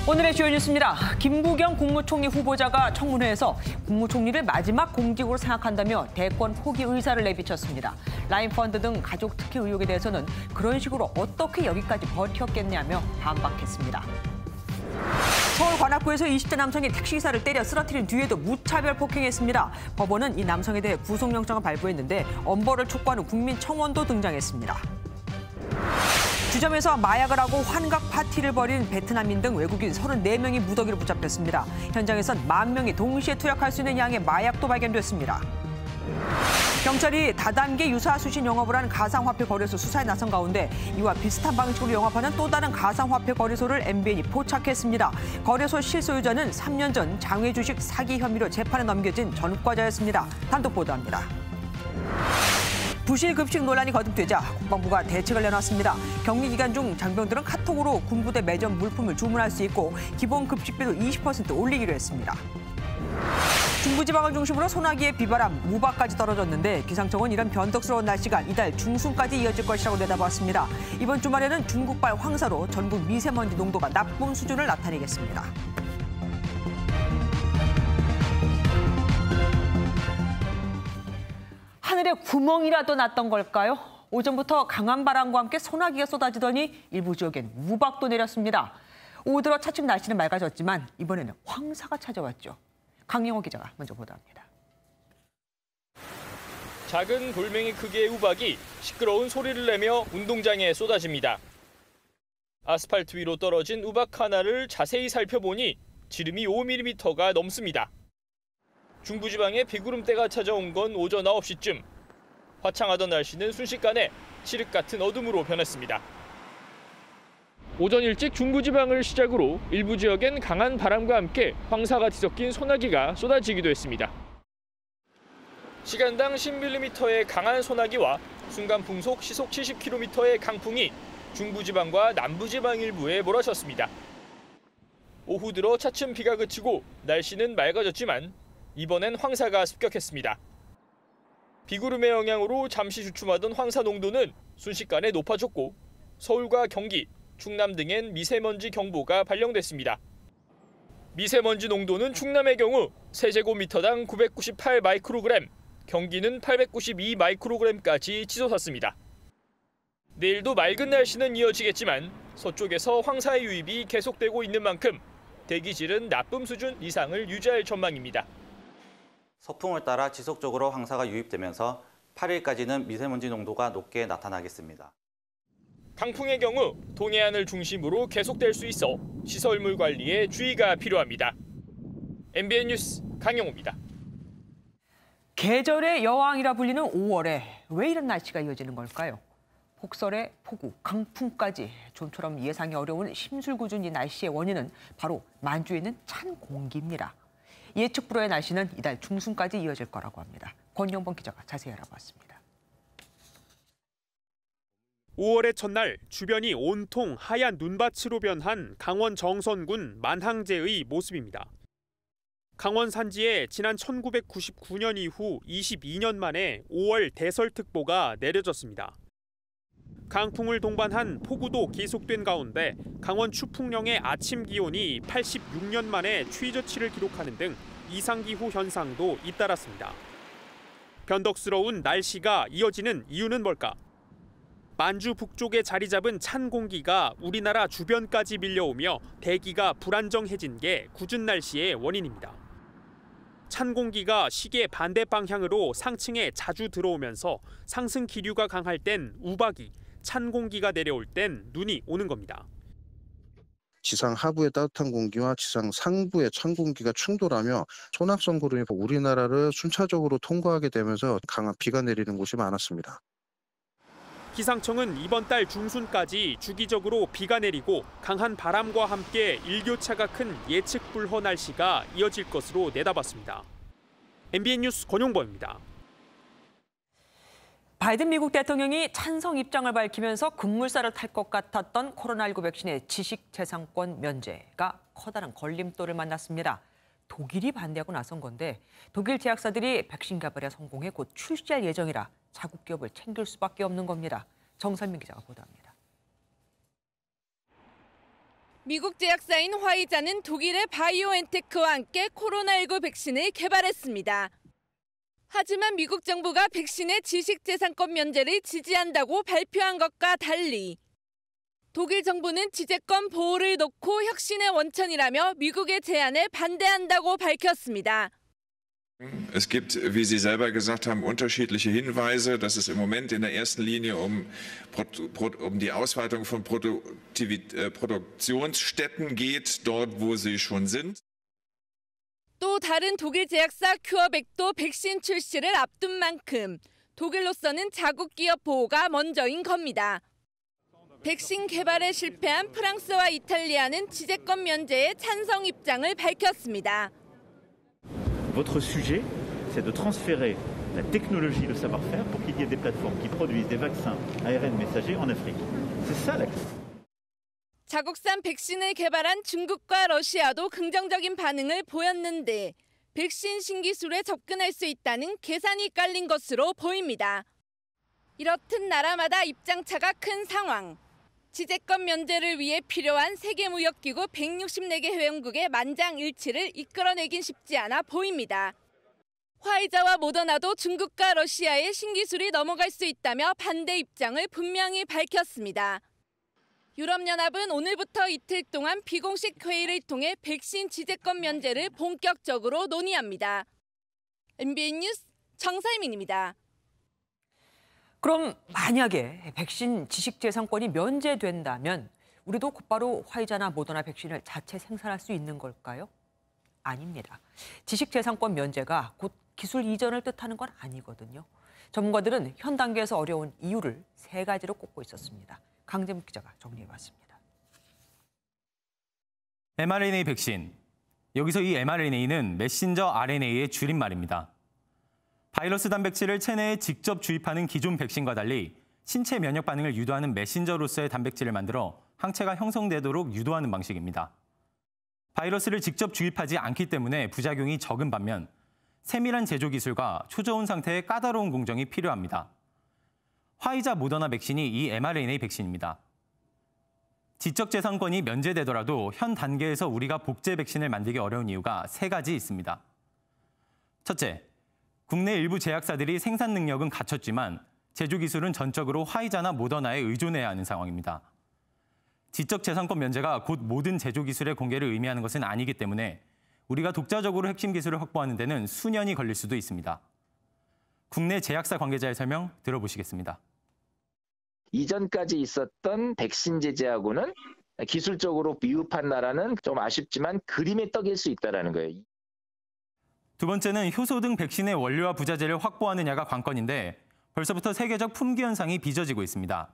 오늘의 주요 뉴스입니다. 김부겸 국무총리 후보자가 청문회에서 국무총리를 마지막 공직으로 생각한다며 대권 포기 의사를 내비쳤습니다. 라인펀드 등 가족 특혜 의혹에 대해서는 그런 식으로 어떻게 여기까지 버텼겠냐며 반박했습니다. 서울 관악구에서 20대 남성이 택시기사를 때려 쓰러뜨린 뒤에도 무차별 폭행했습니다. 법원은 이 남성에 대해 구속영장을 발부했는데 엄벌을 촉구하는 국민청원도 등장했습니다. 주점에서 마약을 하고 환각 파티를 벌인 베트남인 등 외국인 34명이 무더기로 붙잡혔습니다. 현장에선 10,000명이 동시에 투약할 수 있는 양의 마약도 발견됐습니다. 경찰이 다단계 유사수신 영업을 한 가상화폐 거래소 수사에 나선 가운데 이와 비슷한 방식으로 영업하는 또 다른 가상화폐 거래소를 MBN이 포착했습니다. 거래소 실소유자는 3년 전 장외 주식 사기 혐의로 재판에 넘겨진 전과자였습니다. 단독 보도합니다. 부실급식 논란이 거듭되자 국방부가 대책을 내놨습니다. 격리 기간 중 장병들은 카톡으로 군부대 매점 물품을 주문할 수 있고 기본 급식비도 20% 올리기로 했습니다. 중부지방을 중심으로 소나기에 비바람, 우박까지 떨어졌는데 기상청은 이런 변덕스러운 날씨가 이달 중순까지 이어질 것이라고 내다봤습니다. 이번 주말에는 중국발 황사로 전국 미세먼지 농도가 나쁨 수준을 나타내겠습니다. 하늘에 구멍이라도 났던 걸까요? 오전부터 강한 바람과 함께 소나기가 쏟아지더니 일부 지역엔 우박도 내렸습니다. 오후 들어 차츰 날씨는 맑아졌지만 이번에는 황사가 찾아왔죠. 강영호 기자가 먼저 보도합니다. 작은 돌멩이 크기의 우박이 시끄러운 소리를 내며 운동장에 쏟아집니다. 아스팔트 위로 떨어진 우박 하나를 자세히 살펴보니 지름이 5mm가 넘습니다. 중부지방에 비구름대가 찾아온 건 오전 9시쯤. 화창하던 날씨는 순식간에 칠흑 같은 어둠으로 변했습니다. 오전 일찍 중부지방을 시작으로 일부 지역엔 강한 바람과 함께 황사가 뒤섞인 소나기가 쏟아지기도 했습니다. 시간당 10mm의 강한 소나기와 순간 풍속 시속 70km의 강풍이 중부지방과 남부지방 일부에 몰아쳤습니다. 오후 들어 차츰 비가 그치고 날씨는 맑아졌지만 이번엔 황사가 습격했습니다. 비구름의 영향으로 잠시 주춤하던 황사 농도는 순식간에 높아졌고 서울과 경기, 충남 등엔 미세먼지 경보가 발령됐습니다. 미세먼지 농도는 충남의 경우 세제곱미터당 998 마이크로그램, 경기는 892 마이크로그램까지 치솟았습니다. 내일도 맑은 날씨는 이어지겠지만 서쪽에서 황사의 유입이 계속되고 있는 만큼 대기질은 나쁨 수준 이상을 유지할 전망입니다. 서풍을 따라 지속적으로 황사가 유입되면서 8일까지는 미세먼지 농도가 높게 나타나겠습니다. 강풍의 경우 동해안을 중심으로 계속될 수 있어 시설물 관리에 주의가 필요합니다. MBN 뉴스 강영호입니다. 계절의 여왕이라 불리는 5월에 왜 이런 날씨가 이어지는 걸까요? 폭설에 폭우, 강풍까지 좀처럼 예상이 어려운 심술궂은 이 날씨의 원인은 바로 만주에 있는 찬 공기입니다. 예측 불허의 날씨는 이달 중순까지 이어질 거라고 합니다. 권영범 기자가 자세히 알아봤습니다. 5월의 첫날 주변이 온통 하얀 눈밭으로 변한 강원 정선군 만항제의 모습입니다. 강원 산지에 지난 1999년 이후 22년 만에 5월 대설특보가 내려졌습니다. 강풍을 동반한 폭우도 계속된 가운데 강원 추풍령의 아침 기온이 86년 만에 최저치를 기록하는 등 이상기후 현상도 잇따랐습니다. 변덕스러운 날씨가 이어지는 이유는 뭘까? 만주 북쪽에 자리 잡은 찬 공기가 우리나라 주변까지 밀려오며 대기가 불안정해진 게 궂은 날씨의 원인입니다. 찬 공기가 시계 반대 방향으로 상층에 자주 들어오면서 상승 기류가 강할 땐 우박이, 찬 공기가 내려올 땐 눈이 오는 겁니다. 지상 하부의 따뜻한 공기와 지상 상부의 찬 공기가 충돌하며 소낙성 구름이 우리나라를 순차적으로 통과하게 되면서 강한 비가 내리는 곳이 많았습니다. 기상청은 이번 달 중순까지 주기적으로 비가 내리고 강한 바람과 함께 일교차가 큰 예측 불허 날씨가 이어질 것으로 내다봤습니다. MBN 뉴스 권용범입니다. 바이든 미국 대통령이 찬성 입장을 밝히면서 급물살을 탈 것 같았던 코로나19 백신의 지식재산권 면제가 커다란 걸림돌을 만났습니다. 독일이 반대하고 나선 건데 독일 제약사들이 백신 개발에 성공해 곧 출시할 예정이라 자국 기업을 챙길 수밖에 없는 겁니다. 정선민 기자가 보도합니다. 미국 제약사인 화이자는 독일의 바이오엔테크와 함께 코로나19 백신을 개발했습니다. 하지만 미국 정부가 백신의 지식재산권 면제를 지지한다고 발표한 것과 달리 독일 정부는 지재권 보호를 놓고 혁신의 원천이라며 미국의 제안에 반대한다고 밝혔습니다. Es gibt, wie Sie selber gesagt haben, unterschiedliche Hinweise, dass es im Moment in der ersten Linie um die Ausweitung von Produktionsstätten geht, dort wo sie schon sind. 또 다른 독일 제약사 큐어백도 백신 출시를 앞둔 만큼 독일로서는 자국 기업 보호가 먼저인 겁니다. 백신 개발에 실패한 프랑스와 이탈리아는 지재권 면제에 찬성 입장을 밝혔습니다. Votre sujet, c'est de transférer la technologie, le savoir-faire pour qu'il y ait des plateformes qui produisent des vaccins ARN messagers en Afrique. C'est ça la question. 자국산 백신을 개발한 중국과 러시아도 긍정적인 반응을 보였는데 백신 신기술에 접근할 수 있다는 계산이 깔린 것으로 보입니다. 이렇듯 나라마다 입장차가 큰 상황. 지재권 면제를 위해 필요한 세계무역기구 164개 회원국의 만장일치를 이끌어내긴 쉽지 않아 보입니다. 화이자와 모더나도 중국과 러시아의 신기술이 넘어갈 수 있다며 반대 입장을 분명히 밝혔습니다. 유럽연합은 오늘부터 이틀 동안 비공식 회의를 통해 백신 지재권 면제를 본격적으로 논의합니다. MBN 뉴스 정사희민입니다. 그럼 만약에 백신 지식재산권이 면제된다면 우리도 곧바로 화이자나 모더나 백신을 자체 생산할 수 있는 걸까요? 아닙니다. 지식재산권 면제가 곧 기술 이전을 뜻하는 건 아니거든요. 전문가들은 현 단계에서 어려운 이유를 3가지로 꼽고 있었습니다. 강재묵 기자가 정리해봤습니다. mRNA 백신. 여기서 이 mRNA는 메신저 RNA의 줄임말입니다. 바이러스 단백질을 체내에 직접 주입하는 기존 백신과 달리 신체 면역 반응을 유도하는 메신저로서의 단백질을 만들어 항체가 형성되도록 유도하는 방식입니다. 바이러스를 직접 주입하지 않기 때문에 부작용이 적은 반면 세밀한 제조 기술과 초저온 상태의 까다로운 공정이 필요합니다. 화이자 모더나 백신이 이 mRNA 백신입니다. 지적재산권이 면제되더라도 현 단계에서 우리가 복제 백신을 만들기 어려운 이유가 3가지 있습니다. 첫째, 국내 일부 제약사들이 생산 능력은 갖췄지만 제조 기술은 전적으로 화이자나 모더나에 의존해야 하는 상황입니다. 지적재산권 면제가 곧 모든 제조 기술의 공개를 의미하는 것은 아니기 때문에 우리가 독자적으로 핵심 기술을 확보하는 데는 수년이 걸릴 수도 있습니다. 국내 제약사 관계자의 설명 들어보시겠습니다. 이전까지 있었던 백신 제재하고는 기술적으로 미흡한 나라는 좀 아쉽지만 그림의 떡일 수 있다는 거예요. 두 번째는 효소 등 백신의 원료와 부자재를 확보하느냐가 관건인데 벌써부터 세계적 품귀 현상이 빚어지고 있습니다.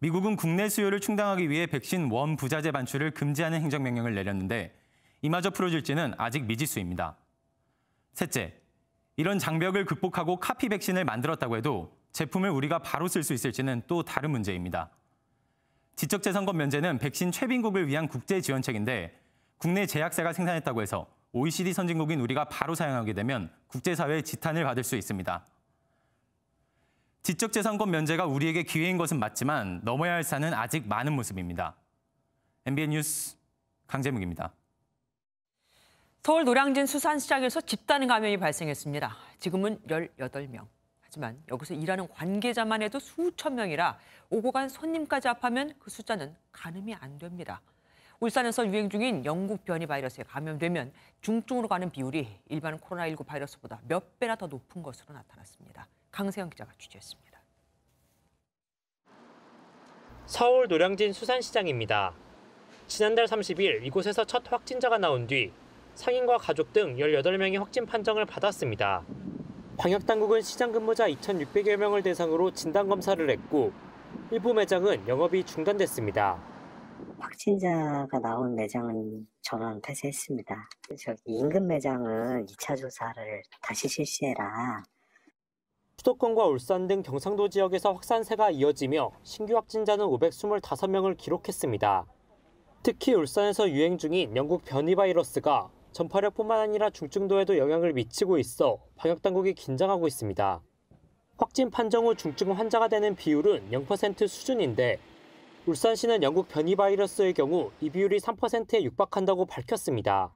미국은 국내 수요를 충당하기 위해 백신 원 부자재 반출을 금지하는 행정명령을 내렸는데 이마저 풀어질지는 아직 미지수입니다. 셋째, 이런 장벽을 극복하고 카피 백신을 만들었다고 해도 제품을 우리가 바로 쓸 수 있을지는 또 다른 문제입니다. 지적재산권 면제는 백신 최빈국을 위한 국제 지원책인데 국내 제약사가 생산했다고 해서 OECD 선진국인 우리가 바로 사용하게 되면 국제사회의 지탄을 받을 수 있습니다. 지적재산권 면제가 우리에게 기회인 것은 맞지만 넘어야 할 산은 아직 많은 모습입니다. MBN 뉴스 강재묵입니다. 서울 노량진 수산시장에서 집단 감염이 발생했습니다. 지금은 18명. 하지만 여기서 일하는 관계자만 해도 수천 명이라 오고 간 손님까지 합하면 그 숫자는 가늠이 안 됩니다. 울산에서 유행 중인 영국 변이 바이러스에 감염되면 중증으로 가는 비율이 일반 코로나19 바이러스보다 몇 배나 더 높은 것으로 나타났습니다. 강세영 기자가 취재했습니다. 서울 노량진 수산시장입니다. 지난달 30일 이곳에서 첫 확진자가 나온 뒤 상인과 가족 등 18명이 확진 판정을 받았습니다. 방역당국은 시장 근무자 2,600여 명을 대상으로 진단검사를 했고 일부 매장은 영업이 중단됐습니다. 확진자가 나온 매장은 전원 폐쇄했습니다. 저기 인근 매장은 2차 조사를 다시 실시해라. 수도권과 울산 등 경상도 지역에서 확산세가 이어지며 신규 확진자는 525명을 기록했습니다. 특히 울산에서 유행 중인 영국 변이 바이러스가 전파력뿐만 아니라 중증도에도 영향을 미치고 있어 방역당국이 긴장하고 있습니다. 확진 판정 후 중증 환자가 되는 비율은 0% 수준인데 울산시는 영국 변이 바이러스의 경우 이 비율이 3%에 육박한다고 밝혔습니다.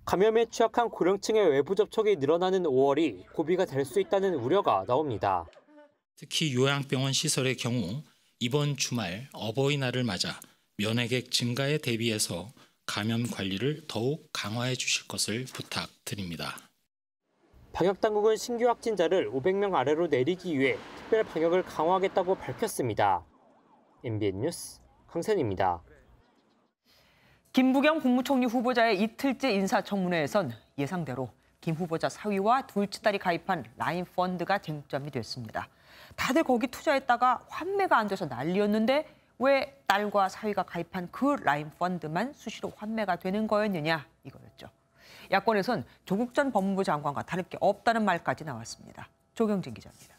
감염에 취약한 고령층의 외부 접촉이 늘어나는 5월이 고비가 될 수 있다는 우려가 나옵니다. 특히 요양병원 시설의 경우 이번 주말 어버이날을 맞아 면회객 증가에 대비해서 감염 관리를 더욱 강화해 주실 것을 부탁드립니다. 방역당국은 신규 확진자를 500명 아래로 내리기 위해 특별 방역을 강화하겠다고 밝혔습니다. MBN 뉴스 강선입니다. 김부겸 국무총리 후보자의 이틀째 인사청문회에선 예상대로 김 후보자 사위와 둘째 딸이 가입한 라인펀드가 쟁점이 됐습니다. 다들 거기 투자했다가 환매가 안 돼서 난리였는데 왜 딸과 사위가 가입한 그 라인펀드만 수시로 환매가 되는 거였느냐 이거였죠. 야권에선 조국 전 법무부 장관과 다를 게 없다는 말까지 나왔습니다. 조경진 기자입니다.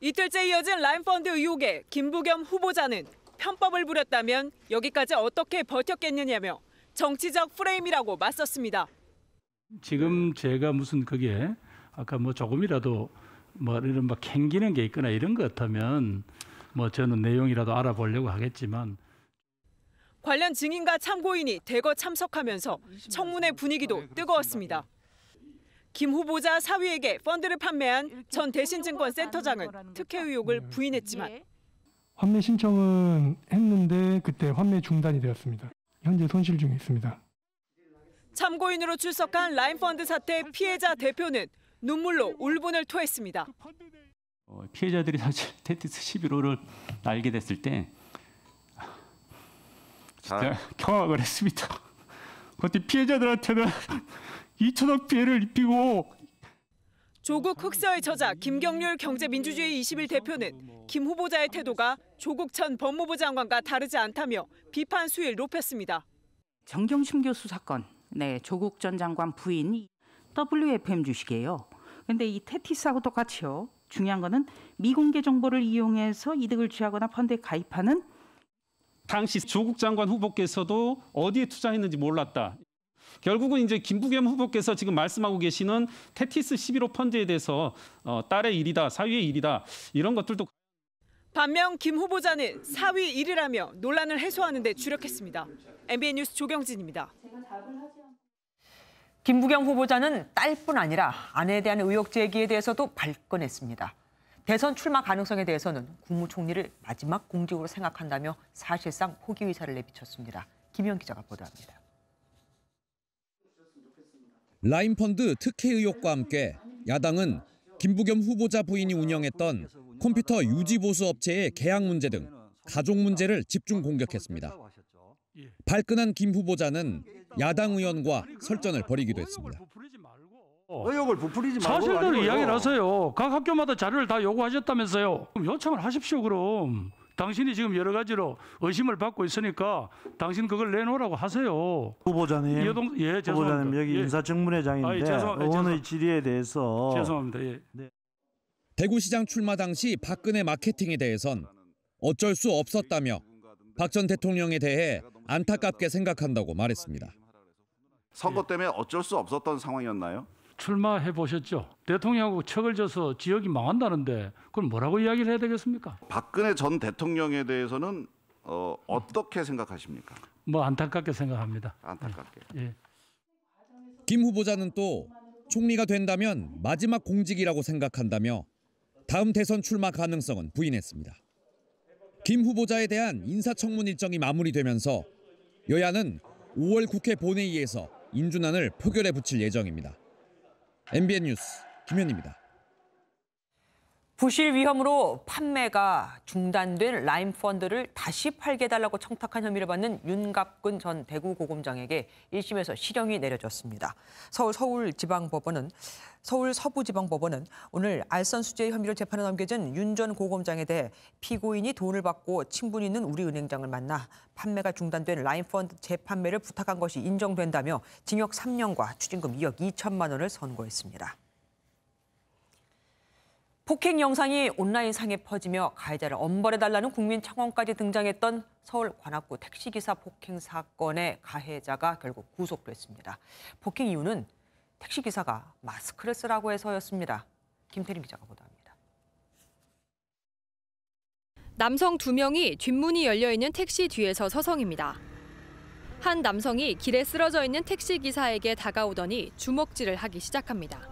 이틀째 이어진 라인펀드 의혹에 김부겸 후보자는 편법을 부렸다면 여기까지 어떻게 버텼겠느냐며 정치적 프레임이라고 맞섰습니다. 지금 제가 무슨 그게 아까 뭐 조금이라도 뭐 이런 막 캥기는 게 있거나 이런 것 같으면 뭐 저는 내용이라도 알아보려고 하겠지만 관련 증인과 참고인이 대거 참석하면서 청문회 분위기도 뜨거웠습니다. 김 후보자 사위에게 펀드를 판매한 전 대신증권 센터장은 특혜 의혹을 부인했지만 환매 신청은 했는데 그때 환매 중단이 되었습니다. 현재 손실 중에 있습니다. 참고인으로 출석한 라인펀드 사태 피해자 대표는 눈물로 울분을 토했습니다. 피해자들이 사실 테티스 11호를 알게 됐을 때 진짜 경악을 했습니다. 그때 피해자들한테는 2천억 피해를 입히고 조국 흑서의 저자 김경률 경제민주주의 21 대표는 김 후보자의 태도가 조국 전 법무부 장관과 다르지 않다며 비판 수위를 높였습니다. 정경심 교수 사건, 조국 전 장관 부인 WFM 주식이에요. 근데 이 테티스하고 똑같이요. 중요한 거는 미공개 정보를 이용해서 이득을 취하거나 펀드에 가입하는 당시 조국 장관 후보께서도 어디에 투자했는지 몰랐다. 결국은 이제 김부겸 후보께서 지금 말씀하고 계시는 테티스 11호 펀드에 대해서 딸의 일이다, 사위의 일이다 이런 것들도. 반면 김 후보자는 사위 일이라며 논란을 해소하는 데 주력했습니다. MBN 뉴스 조경진입니다. 김부겸 후보자는 딸뿐 아니라 아내에 대한 의혹 제기에 대해서도 발끈했습니다. 대선 출마 가능성에 대해서는 국무총리를 마지막 공직으로 생각한다며 사실상 포기 의사를 내비쳤습니다. 김현 기자가 보도합니다. 라인펀드 특혜 의혹과 함께 야당은 김부겸 후보자 부인이 운영했던 컴퓨터 유지보수 업체의 계약 문제 등 가족 문제를 집중 공격했습니다. 발끈한 김 후보자는 야당 의원과 설전을 벌이기도 했습니다. 의혹을 부풀리지 말고 사실대로 이야기를 하세요. 각 학교마다 자료를 다 요구하셨다면서요. 그럼 요청을 하십시오. 그럼 당신이 지금 여러 가지로 의심을 받고 있으니까 당신 그걸 내놓으라고 하세요. 후보자님, 죄송합니다. 후보자님 여기 인사청문회장인데 의원의 질의에 대해서 죄송합니다. 네. 대구시장 출마 당시 박근혜 마케팅에 대해선 어쩔 수 없었다며 박 전 대통령에 대해 안타깝게 생각한다고 말했습니다. 선거 때문에 어쩔 수 없었던 상황이었나요? 출마해 보셨죠? 대통령하고 척을 져서 지역이 망한다는데 그걸 뭐라고 이야기를 해야 되겠습니까? 박근혜 전 대통령에 대해서는 어떻게 생각하십니까? 뭐 안타깝게 생각합니다. 안타깝게. 예. 김 후보자는 또 총리가 된다면 마지막 공직이라고 생각한다며 다음 대선 출마 가능성은 부인했습니다. 김 후보자에 대한 인사청문 일정이 마무리되면서 여야는 5월 국회 본회의에서 인준안을 표결에 붙일 예정입니다. MBN 뉴스 김현입니다. 부실 위험으로 판매가 중단된 라인펀드를 다시 팔게 해달라고 청탁한 혐의를 받는 윤갑근 전 대구고검장에게 1심에서 실형이 내려졌습니다. 서울 서부지방법원은 오늘 알선수재 혐의로 재판에 넘겨진 윤 전 고검장에 대해 피고인이 돈을 받고 친분이 있는 우리은행장을 만나 판매가 중단된 라인펀드 재판매를 부탁한 것이 인정된다며 징역 3년과 추징금 2억 2천만 원을 선고했습니다. 폭행 영상이 온라인상에 퍼지며 가해자를 엄벌해달라는 국민청원까지 등장했던 서울 관악구 택시기사 폭행 사건의 가해자가 결국 구속됐습니다. 폭행 이유는 택시기사가 마스크를 쓰라고 해서였습니다. 김태림 기자가 보도합니다. 남성 2명이 뒷문이 열려있는 택시 뒤에서 서성입니다. 한 남성이 길에 쓰러져 있는 택시기사에게 다가오더니 주먹질을 하기 시작합니다.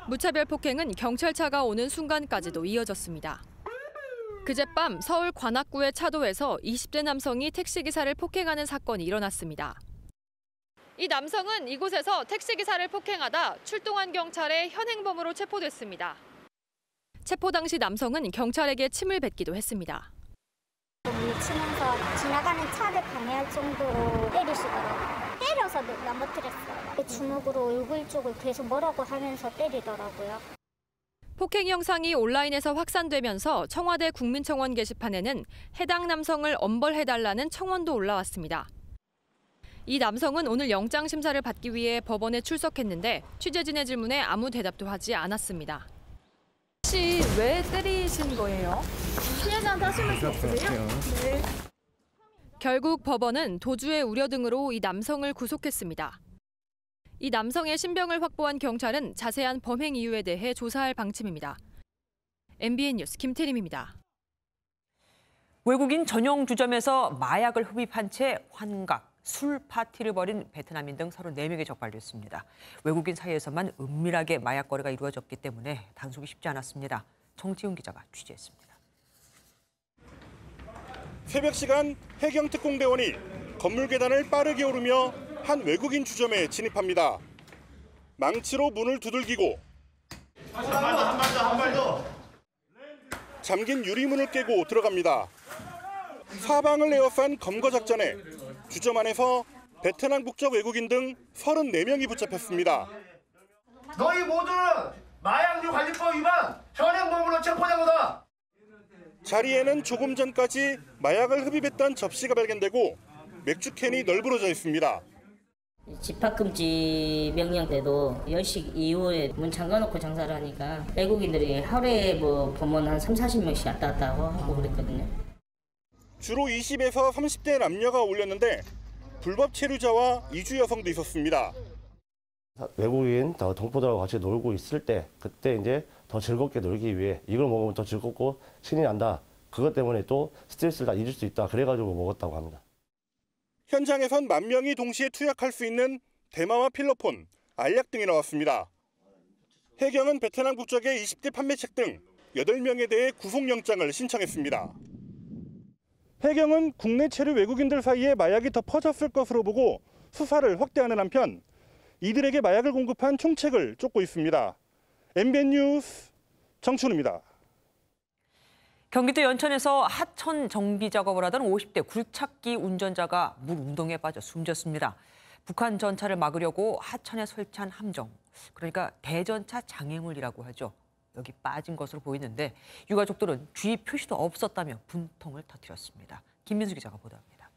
무차별 폭행은 경찰차가 오는 순간까지도 이어졌습니다. 그젯밤 서울 관악구의 차도에서 20대 남성이 택시기사를 폭행하는 사건이 일어났습니다. 이 남성은 이곳에서 택시기사를 폭행하다 출동한 경찰에 현행범으로 체포됐습니다. 체포 당시 남성은 경찰에게 침을 뱉기도 했습니다. 치면서 지나가는 차를 방해할 정도로 때리시더라고요. 때려서 넘어뜨렸어요. 주먹으로 얼굴 쪽을 계속 뭐라고 하면서 때리더라고요. 폭행 영상이 온라인에서 확산되면서 청와대 국민청원 게시판에는 해당 남성을 엄벌해달라는 청원도 올라왔습니다. 이 남성은 오늘 영장 심사를 받기 위해 법원에 출석했는데 취재진의 질문에 아무 대답도 하지 않았습니다. 혹시 왜 때리신 거예요? 피해자한테 하실 말씀 없으세요? 네. 결국 법원은 도주의 우려 등으로 이 남성을 구속했습니다. 이 남성의 신병을 확보한 경찰은 자세한 범행 이유에 대해 조사할 방침입니다. MBN 뉴스 김태림입니다. 외국인 전용 주점에서 마약을 흡입한 채 환각, 술 파티를 벌인 베트남인 등 34명이 적발됐습니다. 외국인 사이에서만 은밀하게 마약 거래가 이루어졌기 때문에 단속이 쉽지 않았습니다. 정지훈 기자가 취재했습니다. 새벽 시간 해경특공대원이 건물 계단을 빠르게 오르며 한 외국인 주점에 진입합니다. 망치로 문을 두들기고 잠긴 유리문을 깨고 들어갑니다. 사방을 에워싼 검거 작전에 주점 안에서 베트남 국적 외국인 등 34명이 붙잡혔습니다. 너희 모두는 마약류 관리법 위반 현행범으로 체포된 거다. 자리에는 조금 전까지 마약을 흡입했던 접시가 발견되고 맥주캔이 널브러져 있습니다. 집합금지 명령 때도 10시 이후에 문 잠가놓고 장사를 하니까 외국인들이 하루에 보면 한 30-40명씩 왔다 갔다 하고 그랬거든요. 주로 20에서 30대 남녀가 어울렸는데 불법 체류자와 이주 여성도 있었습니다. 외국인 동포들하고 같이 놀고 있을 때 그때 이제 더 즐겁게 놀기 위해 이걸 먹으면 더 즐겁고 신이 난다. 그것 때문에 또 스트레스를 다 잊을 수 있다. 그래가지고 먹었다고 합니다. 현장에선 10,000명이 동시에 투약할 수 있는 대마와 필로폰, 알약 등이 나왔습니다. 해경은 베트남 국적의 20대 판매책 등 8명에 대해 구속영장을 신청했습니다. 해경은 국내 체류 외국인들 사이에 마약이 더 퍼졌을 것으로 보고 수사를 확대하는 한편 이들에게 마약을 공급한 총책을 쫓고 있습니다. MBN 뉴스 정춘우입니다. 경기도 연천에서 하천 정비 작업을 하던 50대 굴착기 운전자가 물 운동에 빠져 숨졌습니다. 북한 전차를 막으려고 하천에 설치한 함정, 그러니까 대전차 장애물이라고 하죠. 여기 빠진 것으로 보이는데 유가족들은 주의 표시도 없었다며 분통을 터뜨렸습니다. 김민수 기자가 보도합니다.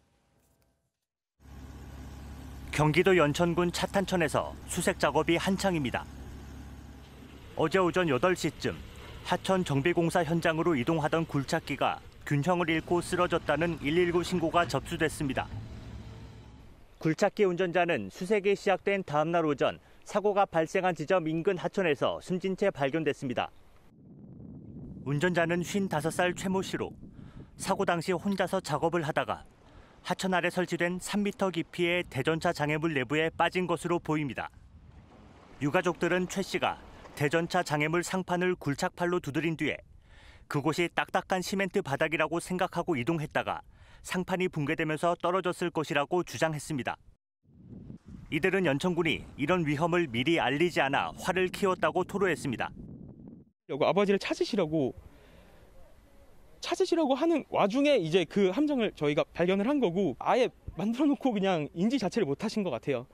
경기도 연천군 차탄천에서 수색 작업이 한창입니다. 어제 오전 8시쯤 하천 정비공사 현장으로 이동하던 굴착기가 균형을 잃고 쓰러졌다는 119 신고가 접수됐습니다. 굴착기 운전자는 수색이 시작된 다음 날 오전 사고가 발생한 지점 인근 하천에서 숨진 채 발견됐습니다. 운전자는 55살 최모 씨로 사고 당시 혼자서 작업을 하다가 하천 아래 설치된 3m 깊이의 대전차 장애물 내부에 빠진 것으로 보입니다. 유가족들은 최 씨가 대전차 장애물 상판을 굴착팔로 두드린 뒤에 그곳이 딱딱한 시멘트 바닥이라고 생각하고 이동했다가 상판이 붕괴되면서 떨어졌을 것이라고 주장했습니다. 이들은 연천군이 이런 위험을 미리 알리지 않아 화를 키웠다고 토로했습니다. 아버지를 찾으시려고 하는 와중에 이제 그 함정을 저희가 발견을 한 거고 아예 만들어 놓고 그냥 인지 자체를 못 하신 것 같아요.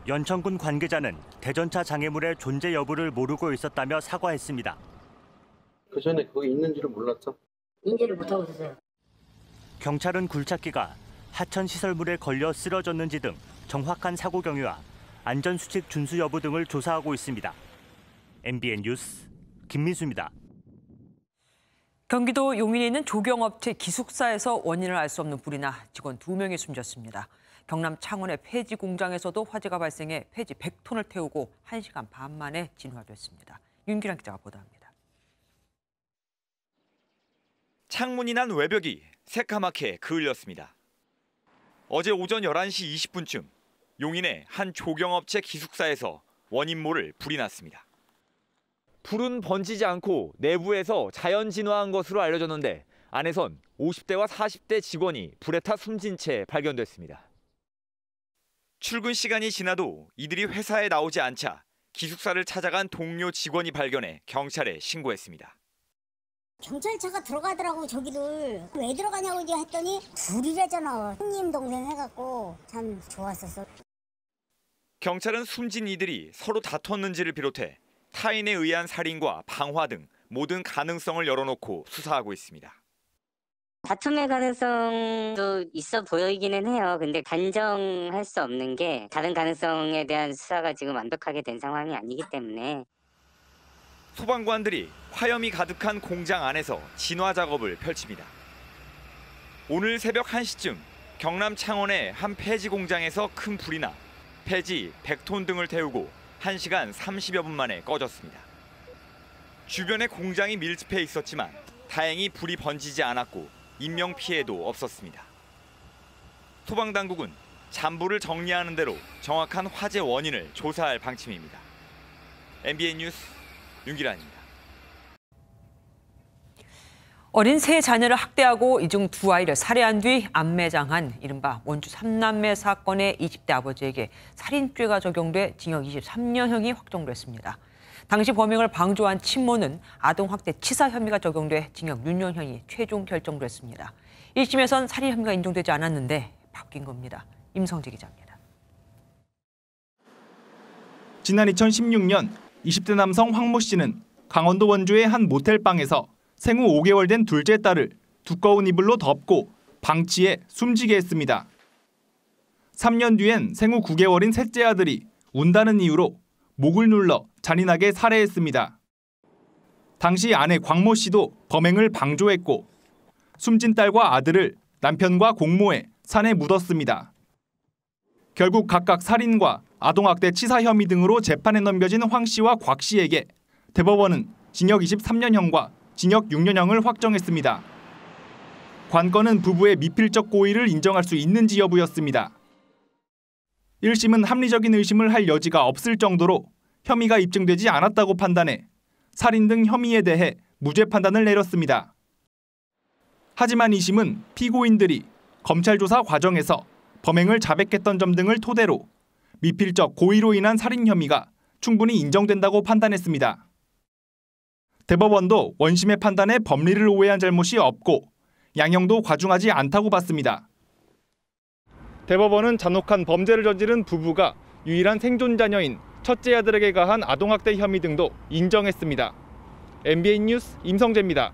연천군 관계자는 대전차 장애물의 존재 여부를 모르고 있었다며 사과했습니다. 그 전에 그거 있는지를 몰랐죠. 인지를 못하고 있었어요. 경찰은 굴착기가 하천 시설물에 걸려 쓰러졌는지 등 정확한 사고 경위와 안전수칙 준수 여부 등을 조사하고 있습니다. MBN 뉴스 김민수입니다. 경기도 용인에 있는 조경업체 기숙사에서 원인을 알 수 없는 불이 나 직원 2명이 숨졌습니다. 경남 창원의 폐지 공장에서도 화재가 발생해 폐지 100톤을 태우고 1시간 반 만에 진화됐습니다. 윤기란 기자가 보도합니다. 창문이 난 외벽이 새까맣게 그을렸습니다. 어제 오전 11시 20분쯤 용인의 한 조경업체 기숙사에서 원인 모를 불이 났습니다. 불은 번지지 않고 내부에서 자연 진화한 것으로 알려졌는데 안에선 50대와 40대 직원이 불에 타 숨진 채 발견됐습니다. 출근 시간이 지나도 이들이 회사에 나오지 않자 기숙사를 찾아간 동료 직원이 발견해 경찰에 신고했습니다. 경찰차가 들어가더라고. 저기를 왜 들어가냐고 이제 했더니 불이래잖아. 형님 동생 해갖고 참 좋았었어. 경찰은 숨진 이들이 서로 다퉜는지를 비롯해 타인에 의한 살인과 방화 등 모든 가능성을 열어놓고 수사하고 있습니다. 다툼의 가능성도 있어 보이기는 해요. 근데 단정할 수 없는 게 다른 가능성에 대한 수사가 지금 완벽하게 된 상황이 아니기 때문에. 소방관들이 화염이 가득한 공장 안에서 진화 작업을 펼칩니다. 오늘 새벽 1시쯤 경남 창원의 한 폐지 공장에서 큰 불이 나 폐지 100톤 등을 태우고 1시간 30여 분 만에 꺼졌습니다. 주변에 공장이 밀집해 있었지만 다행히 불이 번지지 않았고 인명피해도 없었습니다. 소방당국은 잔불을 정리하는 대로 정확한 화재 원인을 조사할 방침입니다. MBN 뉴스 윤기란입니다. 어린 세 자녀를 학대하고 이 중 두 아이를 살해한 뒤 암매장한 이른바 원주 3남매 사건의 20대 아버지에게 살인죄가 적용돼 징역 23년형이 확정됐습니다. 당시 범행을 방조한 친모는 아동학대 치사 혐의가 적용돼 징역 6년형이 최종 결정됐습니다. 1심에선 살인 혐의가 인정되지 않았는데 바뀐 겁니다. 임성재 기자입니다. 지난 2016년 20대 남성 황모 씨는 강원도 원주의 한 모텔방에서 생후 5개월 된 둘째 딸을 두꺼운 이불로 덮고 방치해 숨지게 했습니다. 3년 뒤엔 생후 9개월인 셋째 아들이 운다는 이유로 목을 눌러 잔인하게 살해했습니다. 당시 아내 광모 씨도 범행을 방조했고 숨진 딸과 아들을 남편과 공모해 산에 묻었습니다. 결국 각각 살인과 아동학대 치사 혐의 등으로 재판에 넘겨진 황 씨와 곽 씨에게 대법원은 징역 23년형과 징역 6년형을 확정했습니다. 관건은 부부의 미필적 고의를 인정할 수 있는지 여부였습니다. 1심은 합리적인 의심을 할 여지가 없을 정도로 혐의가 입증되지 않았다고 판단해 살인 등 혐의에 대해 무죄 판단을 내렸습니다. 하지만 2심은 피고인들이 검찰 조사 과정에서 범행을 자백했던 점 등을 토대로 미필적 고의로 인한 살인 혐의가 충분히 인정된다고 판단했습니다. 대법원도 원심의 판단에 법리를 오해한 잘못이 없고 양형도 과중하지 않다고 봤습니다. 대법원은 잔혹한 범죄를 저지른 부부가 유일한 생존 자녀인 첫째 아들에게 가한 아동학대 혐의 등도 인정했습니다. MBN 뉴스 임성재입니다.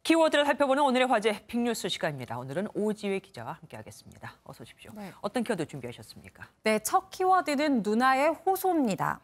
키워드를 살펴보는 오늘의 화제 빅뉴스 시간입니다. 오늘은 오지회 기자와 함께하겠습니다. 어서 오십시오. 네. 어떤 키워드 준비하셨습니까? 네, 첫 키워드는 누나의 호소입니다.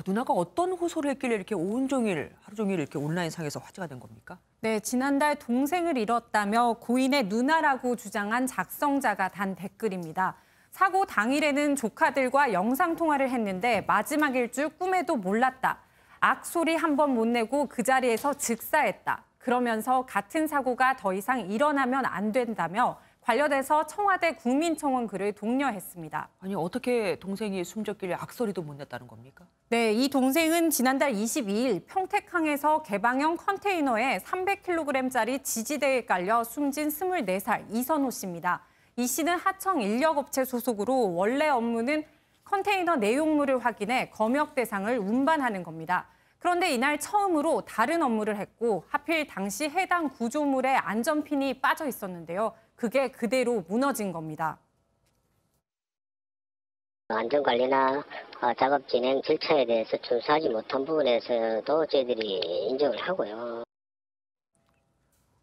누나가 어떤 호소를 했길래 이렇게 온종일 하루 종일 이렇게 온라인상에서 화제가 된 겁니까? 네, 지난달 동생을 잃었다며 고인의 누나라고 주장한 작성자가 단 댓글입니다. 사고 당일에는 조카들과 영상통화를 했는데 마지막 일주 꿈에도 몰랐다. 악소리 한 번 못 내고 그 자리에서 즉사했다. 그러면서 같은 사고가 더 이상 일어나면 안 된다며 관련해서 청와대 국민청원 글을 독려했습니다. 아니 어떻게 동생이 숨졌길래 악소리도 못 냈다는 겁니까? 네, 이 동생은 지난달 22일 평택항에서 개방형 컨테이너에 300kg짜리 지지대에 깔려 숨진 24살 이선호 씨입니다. 이 씨는 하청 인력업체 소속으로 원래 업무는 컨테이너 내용물을 확인해 검역 대상을 운반하는 겁니다. 그런데 이날 처음으로 다른 업무를 했고 하필 당시 해당 구조물에 안전핀이 빠져 있었는데요. 그게 그대로 무너진 겁니다. 안전관리나 작업 진행 절차에 대해서 준수하지 못한 부분에서도 저희들이 인정을 하고요.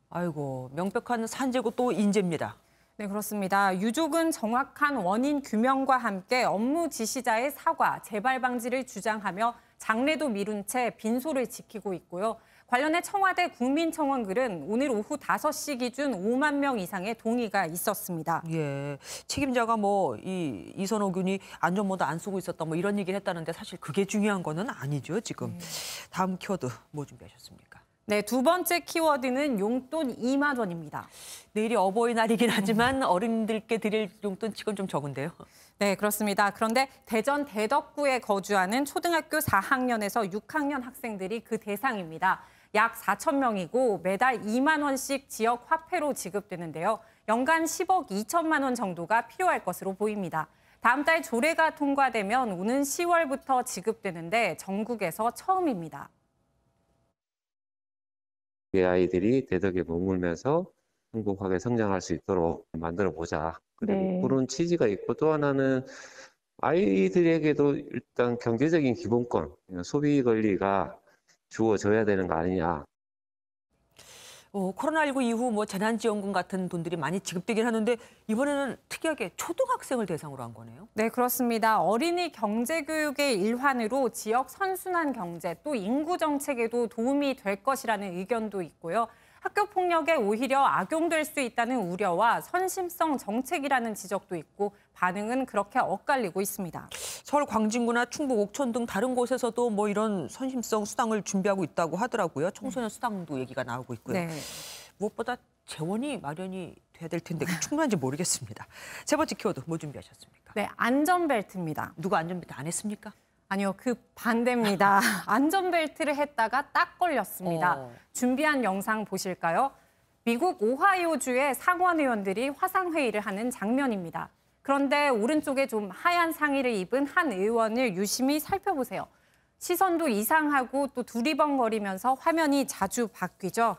아이고, 명백한 산재고 또 인재입니다. 네, 그렇습니다. 유족은 정확한 원인 규명과 함께 업무 지시자의 사과, 재발 방지를 주장하며 장례도 미룬 채 빈소를 지키고 있고요. 관련해 청와대 국민청원 글은 오늘 오후 5시 기준 5만 명 이상의 동의가 있었습니다. 예, 책임자가 뭐 이선호 군이 안전모드 안 쓰고 있었다 뭐 이런 얘기를 했다는데 사실 그게 중요한 거는 아니죠, 지금. 다음 키워드 뭐 준비하셨습니까? 네, 두 번째 키워드는 용돈 2만 원입니다. 내일이 어버이날이긴 하지만 어른들께 드릴 용돈 치곤 좀 적은데요. 네, 그렇습니다. 그런데 대전 대덕구에 거주하는 초등학교 4학년에서 6학년 학생들이 그 대상입니다. 약 4천 명이고 매달 2만 원씩 지역 화폐로 지급되는데요. 연간 10억 2천만 원 정도가 필요할 것으로 보입니다. 다음 달 조례가 통과되면 오는 10월부터 지급되는데 전국에서 처음입니다. 우리 아이들이 대덕에 머물면서 행복하게 성장할 수 있도록 만들어 보자. 그리고 그런 취지가 있고 또 하나는 아이들에게도 일단 경제적인 기본권, 소비 권리가 주어져야 되는 거 아니냐. 코로나19 이후 뭐 재난지원금 같은 돈들이 많이 지급되긴 하는데 이번에는 특이하게 초등학생을 대상으로 한 거네요. 네, 그렇습니다. 어린이 경제교육의 일환으로 지역 선순환 경제 또 인구 정책에도 도움이 될 것이라는 의견도 있고요. 학교 폭력에 오히려 악용될 수 있다는 우려와 선심성 정책이라는 지적도 있고 반응은 그렇게 엇갈리고 있습니다. 서울 광진구나 충북 옥천 등 다른 곳에서도 뭐 이런 선심성 수당을 준비하고 있다고 하더라고요. 청소년 수당도 얘기가 나오고 있고요. 네. 무엇보다 재원이 마련이 돼야 될 텐데 충분한지 모르겠습니다. 세 번째 키워드 뭐 준비하셨습니까? 네, 안전벨트입니다. 누가 안전벨트 안 했습니까? 아니요, 그 반대입니다. 안전벨트를 했다가 딱 걸렸습니다. 준비한 영상 보실까요? 미국 오하이오주의 상원 의원들이 화상회의를 하는 장면입니다. 그런데 오른쪽에 좀 하얀 상의를 입은 한 의원을 유심히 살펴보세요. 시선도 이상하고 또 두리번거리면서 화면이 자주 바뀌죠.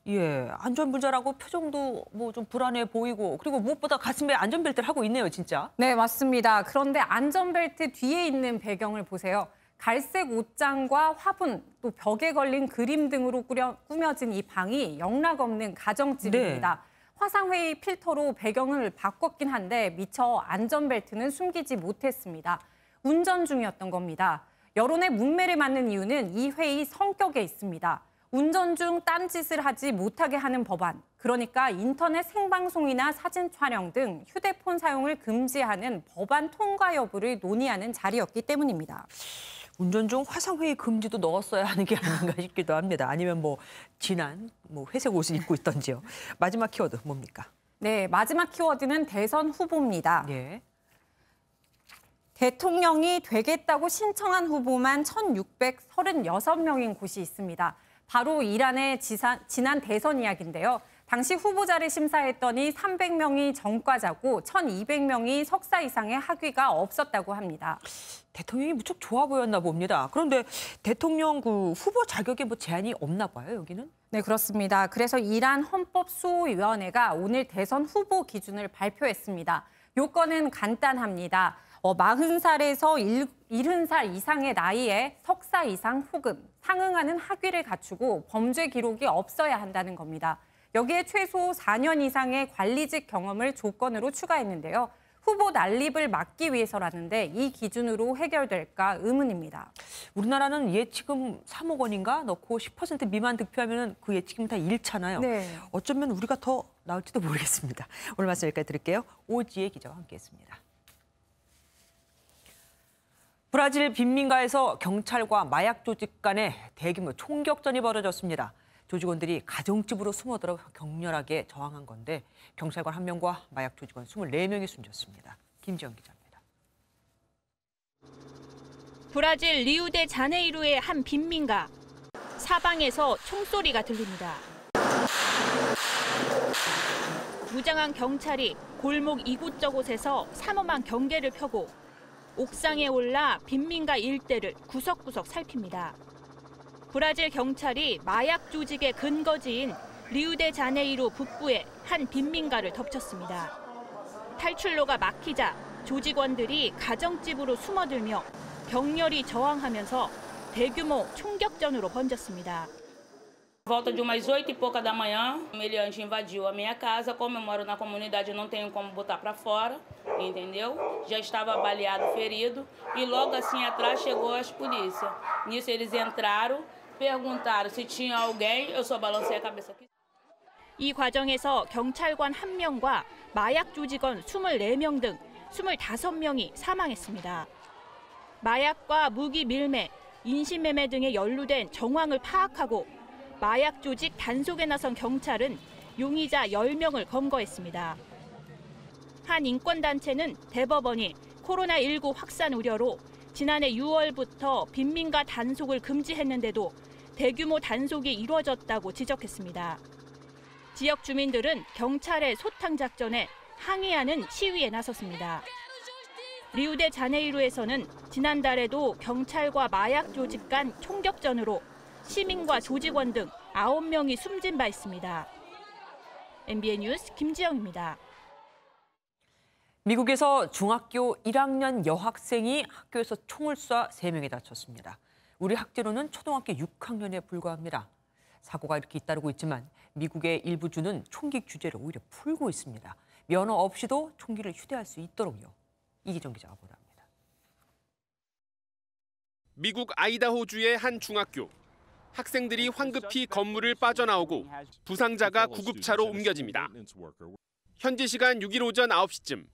예, 안전분자라고 표정도 뭐 좀 불안해 보이고 그리고 무엇보다 가슴에 안전벨트를 하고 있네요, 진짜. 네, 맞습니다. 그런데 안전벨트 뒤에 있는 배경을 보세요. 갈색 옷장과 화분, 또 벽에 걸린 그림 등으로 꾸며진 이 방이 영락없는 가정집입니다. 네. 화상회의 필터로 배경을 바꿨긴 한데 미처 안전벨트는 숨기지 못했습니다. 운전 중이었던 겁니다. 여론의 문매를 맞는 이유는 이 회의 성격에 있습니다. 운전 중 딴짓을 하지 못하게 하는 법안, 그러니까 인터넷 생방송이나 사진 촬영 등 휴대폰 사용을 금지하는 법안 통과 여부를 논의하는 자리였기 때문입니다. 운전 중 화상회의 금지도 넣었어야 하는 게 아닌가 싶기도 합니다. 아니면 뭐 진한 회색 옷을 입고 있던지요. 마지막 키워드 뭡니까? 네, 마지막 키워드는 대선 후보입니다. 예. 대통령이 되겠다고 신청한 후보만 1,636명인 곳이 있습니다. 바로 이란의 지난 대선 이야기인데요. 당시 후보자를 심사했더니 300명이 전과자고 1,200명이 석사 이상의 학위가 없었다고 합니다. 대통령이 무척 좋아 보였나 봅니다. 그런데 대통령 그 후보 자격에 뭐 제한이 없나 봐요, 여기는? 네, 그렇습니다. 그래서 이란 헌법수호위원회가 오늘 대선 후보 기준을 발표했습니다. 요건은 간단합니다. 40살에서 70살 이상의 나이에 석사 이상 혹은 상응하는 학위를 갖추고 범죄 기록이 없어야 한다는 겁니다. 여기에 최소 4년 이상의 관리직 경험을 조건으로 추가했는데요. 후보 난립을 막기 위해서라는데 이 기준으로 해결될까 의문입니다. 우리나라는 예치금 3억 원인가 넣고 10% 미만 득표하면 그 예치금 다 잃잖아요. 네. 어쩌면 우리가 더 나을지도 모르겠습니다. 오늘 말씀 여기까지 드릴게요. 오지혜 기자와 함께했습니다. 브라질 빈민가에서 경찰과 마약 조직 간의 대규모 총격전이 벌어졌습니다. 조직원들이 가정집으로 숨어들어 격렬하게 저항한 건데 경찰관 1명과 마약 조직원 24명이 숨졌습니다. 김지영 기자입니다. 브라질 리우데자네이루의 한 빈민가. 사방에서 총소리가 들립니다. 무장한 경찰이 골목 이곳저곳에서 삼엄한 경계를 펴고 옥상에 올라 빈민가 일대를 구석구석 살핍니다. 브라질 경찰이 마약 조직의 근거지인 리우데자네이루 북부의 한 빈민가를 덮쳤습니다. 탈출로가 막히자 조직원들이 가정집으로 숨어들며 격렬히 저항하면서 대규모 총격전으로 번졌습니다. Volta de umas 8h pouca da manhã, o meliante invadiu a minha casa. Como eu moro na comunidade, eu não tenho como botar para fora, entendeu? Já estava baleado, ferido, e logo assim atrás chegou as polícias. Nisso eles entraram, Perguntaram se tinha alguém, eu só balancei a cabeça aqui. 이 과정에서 경찰관 1명과 마약 조직원 24명 등 25명이 사망했습니다. 마약과 무기 밀매, 인신매매 등에 연루된 정황을 파악하고 마약 조직 단속에 나선 경찰은 용의자 10명을 검거했습니다. 한 인권단체는 대법원이 코로나19 확산 우려로 지난해 6월부터 빈민가 단속을 금지했는데도 대규모 단속이 이루어졌다고 지적했습니다. 지역 주민들은 경찰의 소탕 작전에 항의하는 시위에 나섰습니다. 리우데자네이루에서는 지난달에도 경찰과 마약 조직 간 총격전으로 시민과 조직원 등 9명이 숨진 바 있습니다. MBN 뉴스 김지영입니다. 미국에서 중학교 1학년 여학생이 학교에서 총을 쏴 3명이 다쳤습니다. 우리 학제로는 초등학교 6학년에 불과합니다. 사고가 이렇게 잇따르고 있지만 미국의 일부 주는 총기 규제를 오히려 풀고 있습니다. 면허 없이도 총기를 휴대할 수 있도록요. 이기정 기자가 보도합니다. 미국 아이다호주의 한 중학교. 학생들이 황급히 건물을 빠져나오고 부상자가 구급차로 옮겨집니다. 현지 시간 6일 오전 9시쯤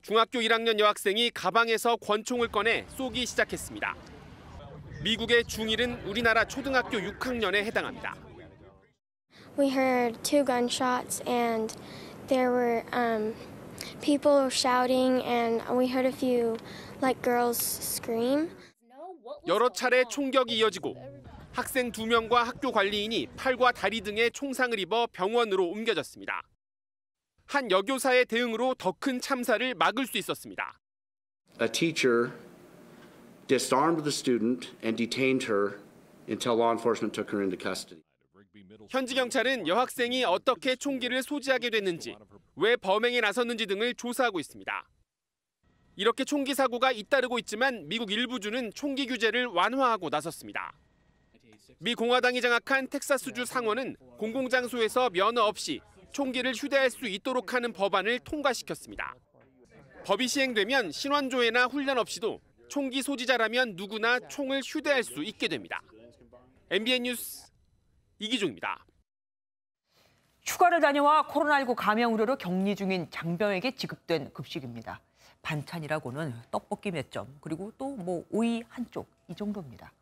중학교 1학년 여학생이 가방에서 권총을 꺼내 쏘기 시작했습니다. 미국의 중1은 우리나라 초등학교 6학년에 해당합니다. We heard 2 gunshots and there were people shouting and we heard a few girls scream. 여러 차례 총격이 이어지고 학생 2명과 학교 관리인이 팔과 다리 등에 총상을 입어 병원으로 옮겨졌습니다. 한 여교사의 대응으로 더 큰 참사를 막을 수 있었습니다. A teacher disarmed the student and detained her until law enforcement took her into custody. 현지 경찰은 여학생이 어떻게 총기를 소지하게 됐는지, 왜 범행에 나섰는지 등을 조사하고 있습니다. 이렇게 총기 사고가 잇따르고 있지만 미국 일부 주는 총기 규제를 완화하고 나섰습니다. 미 공화당이 장악한 텍사스주 상원은 공공장소에서 면허 없이 총기를 휴대할 수 있도록 하는 법안을 통과시켰습니다. 법이 시행되면 신원조회나 훈련 없이도 총기 소지자라면 누구나 총을 휴대할 수 있게 됩니다. MBN 뉴스 이기종입니다. 휴가를 다녀와 코로나19 감염 우려로 격리 중인 장병에게 지급된 급식입니다. 반찬이라고는 떡볶이 몇 점, 그리고 또 오이 한 쪽, 이 정도입니다.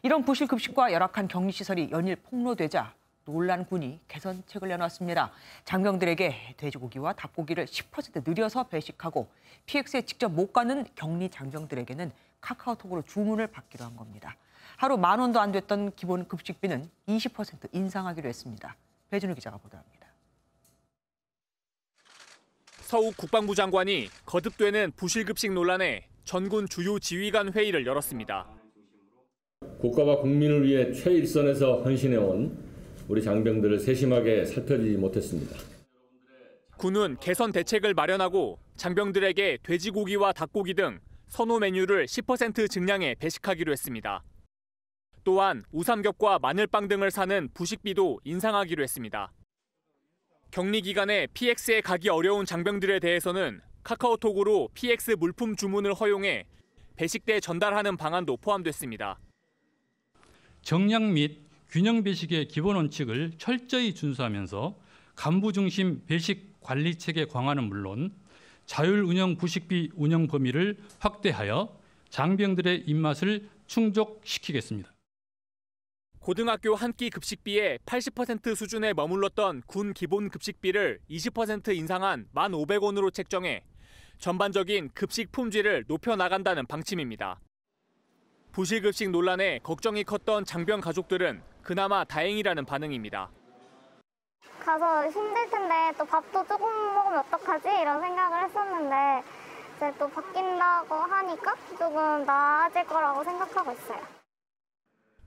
이런 부실 급식과 열악한 격리시설이 연일 폭로되자 놀란군이 개선책을 내놨습니다. 장병들에게 돼지고기와 닭고기를 10% 늘려서 배식하고 PX에 직접 못 가는 격리 장병들에게는 카카오톡으로 주문을 받기로 한 겁니다. 하루 10,000원도 안 됐던 기본 급식비는 20% 인상하기로 했습니다. 배준우 기자가 보도합니다. 서욱 국방부 장관이 거듭되는 부실급식 논란에 전군 주요 지휘관 회의를 열었습니다. 국가와 국민을 위해 최일선에서 헌신해온 우리 장병들을 세심하게 살펴주지 못했습니다. 군은 개선 대책을 마련하고 장병들에게 돼지고기와 닭고기 등 선호 메뉴를 10% 증량해 배식하기로 했습니다. 또한 우삼겹과 마늘빵 등을 사는 부식비도 인상하기로 했습니다. 격리 기간에 PX에 가기 어려운 장병들에 대해서는 카카오톡으로 PX 물품 주문을 허용해 배식대 전달하는 방안도 포함됐습니다. 정량 및 균형 배식의 기본 원칙을 철저히 준수하면서 간부 중심 배식 관리 체계 강화는 물론 자율 운영 부식비 운영 범위를 확대하여 장병들의 입맛을 충족시키겠습니다. 고등학교 한 끼 급식비의 80% 수준에 머물렀던 군 기본 급식비를 20% 인상한 1,500원으로 책정해 전반적인 급식 품질을 높여나간다는 방침입니다. 부실급식 논란에 걱정이 컸던 장병 가족들은 그나마 다행이라는 반응입니다. 가서 힘들 텐데 또 밥도 조금 먹으면 어떡하지? 이런 생각을 했었는데 이제 또 바뀐다고 하니까 조금 나아질 거라고 생각하고 있어요.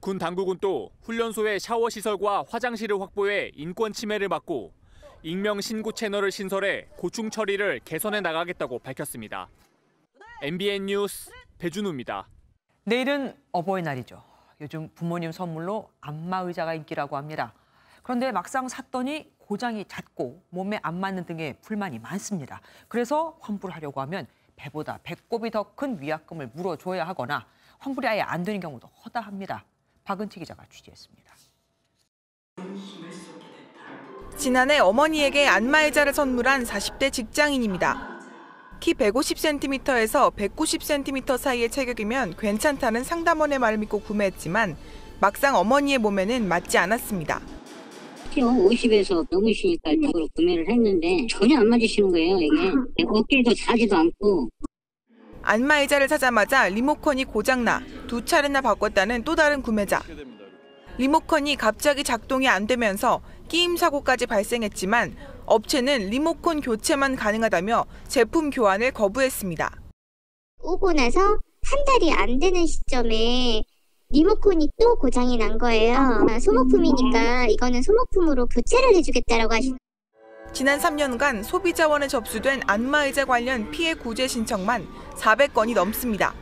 군 당국은 또 훈련소의 샤워 시설과 화장실을 확보해 인권 침해를 막고 익명 신고 채널을 신설해 고충 처리를 개선해 나가겠다고 밝혔습니다. MBN 뉴스 배준우입니다. 내일은 어버이날이죠. 요즘 부모님 선물로 안마의자가 인기라고 합니다. 그런데 막상 샀더니 고장이 잦고 몸에 안 맞는 등의 불만이 많습니다. 그래서 환불을 하려고 하면 배보다 배꼽이 더 큰 위약금을 물어줘야 하거나 환불이 아예 안 되는 경우도 허다합니다. 박은치 기자가 취재했습니다. 지난해 어머니에게 안마의자를 선물한 40대 직장인입니다. 키 150cm에서 190cm 사이의 체격이면 괜찮다는 상담원의 말을 믿고 구매했지만 막상 어머니의 몸에는 맞지 않았습니다. 키 50에서 넘으시니까 이쪽으로 구매를 했는데 전혀 안 맞으시는 거예요, 이게. 어깨도 자지도 않고. 안마의자를 사자마자 리모컨이 고장나 2차례나 바꿨다는 또 다른 구매자. 리모컨이 갑자기 작동이 안 되면서 끼임 사고까지 발생했지만 업체는 리모컨 교체만 가능하다며 제품 교환을 거부했습니다. 오고 나서 한 달이 안 되는 시점에 리모컨이 또 고장이 난 거예요. 소모품이니까 이거는 소모품으로 교체를 해주겠다라고 하시는. 지난 3년간 소비자원에 접수된 안마의자 관련 피해 구제 신청만 400건이 넘습니다.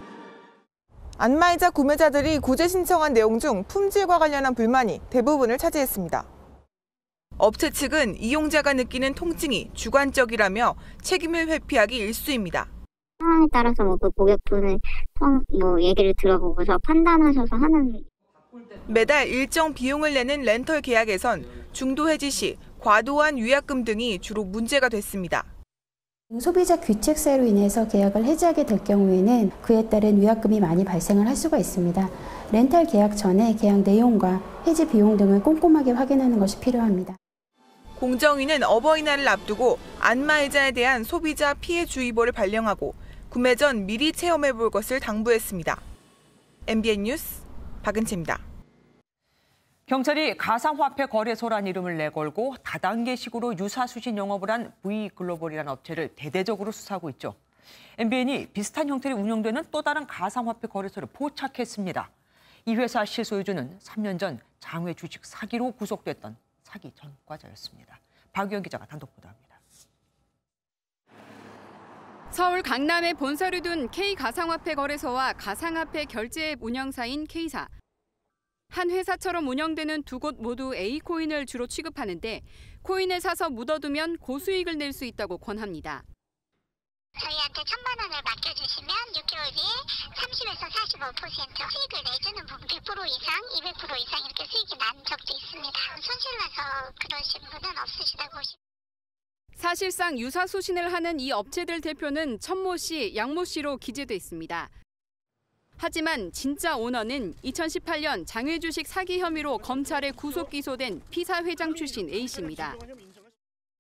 안마의자 구매자들이 구제 신청한 내용 중 품질과 관련한 불만이 대부분을 차지했습니다. 업체 측은 이용자가 느끼는 통증이 주관적이라며 책임을 회피하기 일쑤입니다. 상황에 따라서 그 고객분의 얘기를 들어보고서 판단하셔서 하는. 매달 일정 비용을 내는 렌털 계약에선 중도 해지 시 과도한 위약금 등이 주로 문제가 됐습니다. 소비자 규칙세로 인해서 계약을 해지하게 될 경우에는 그에 따른 위약금이 많이 발생을 할 수가 있습니다. 렌탈 계약 전에 계약 내용과 해지 비용 등을 꼼꼼하게 확인하는 것이 필요합니다. 공정위는 어버이날을 앞두고 안마의자에 대한 소비자 피해 주의보를 발령하고 구매 전 미리 체험해 볼 것을 당부했습니다. MBN 뉴스 박은채입니다. 경찰이 가상화폐 거래소란 이름을 내걸고 다단계식으로 유사수신 영업을 한 V글로벌이라는 업체를 대대적으로 수사하고 있죠. MBN이 비슷한 형태로 운영되는 또 다른 가상화폐 거래소를 포착했습니다. 이 회사 실소유주는 3년 전 장외 주식 사기로 구속됐던 사기 전과자였습니다. 박유영 기자가 단독 보도합니다. 서울 강남에 본사를 둔 K가상화폐 거래소와 가상화폐 결제 앱 운영사인 K사. 한 회사처럼 운영되는 두 곳 모두 A코인을 주로 취급하는데 코인을 사서 묻어두면 고수익을 낼 수 있다고 권합니다. 저희한테 1,000만 원을 맡겨주시면 6개월 뒤에 30에서 45% 수익을 내주는 부분 100% 이상, 200% 이상 이렇게 수익이 난 적도 있습니다. 손실 나서 그러신 분은 없으시다고 보시면. 사실상 유사수신을 하는 이 업체들 대표는 천모 씨, 양모 씨로 기재돼 있습니다. 하지만 진짜 오너는 2018년 장외주식 사기 혐의로 검찰에 구속 기소된 피사 회장 출신 A씨입니다.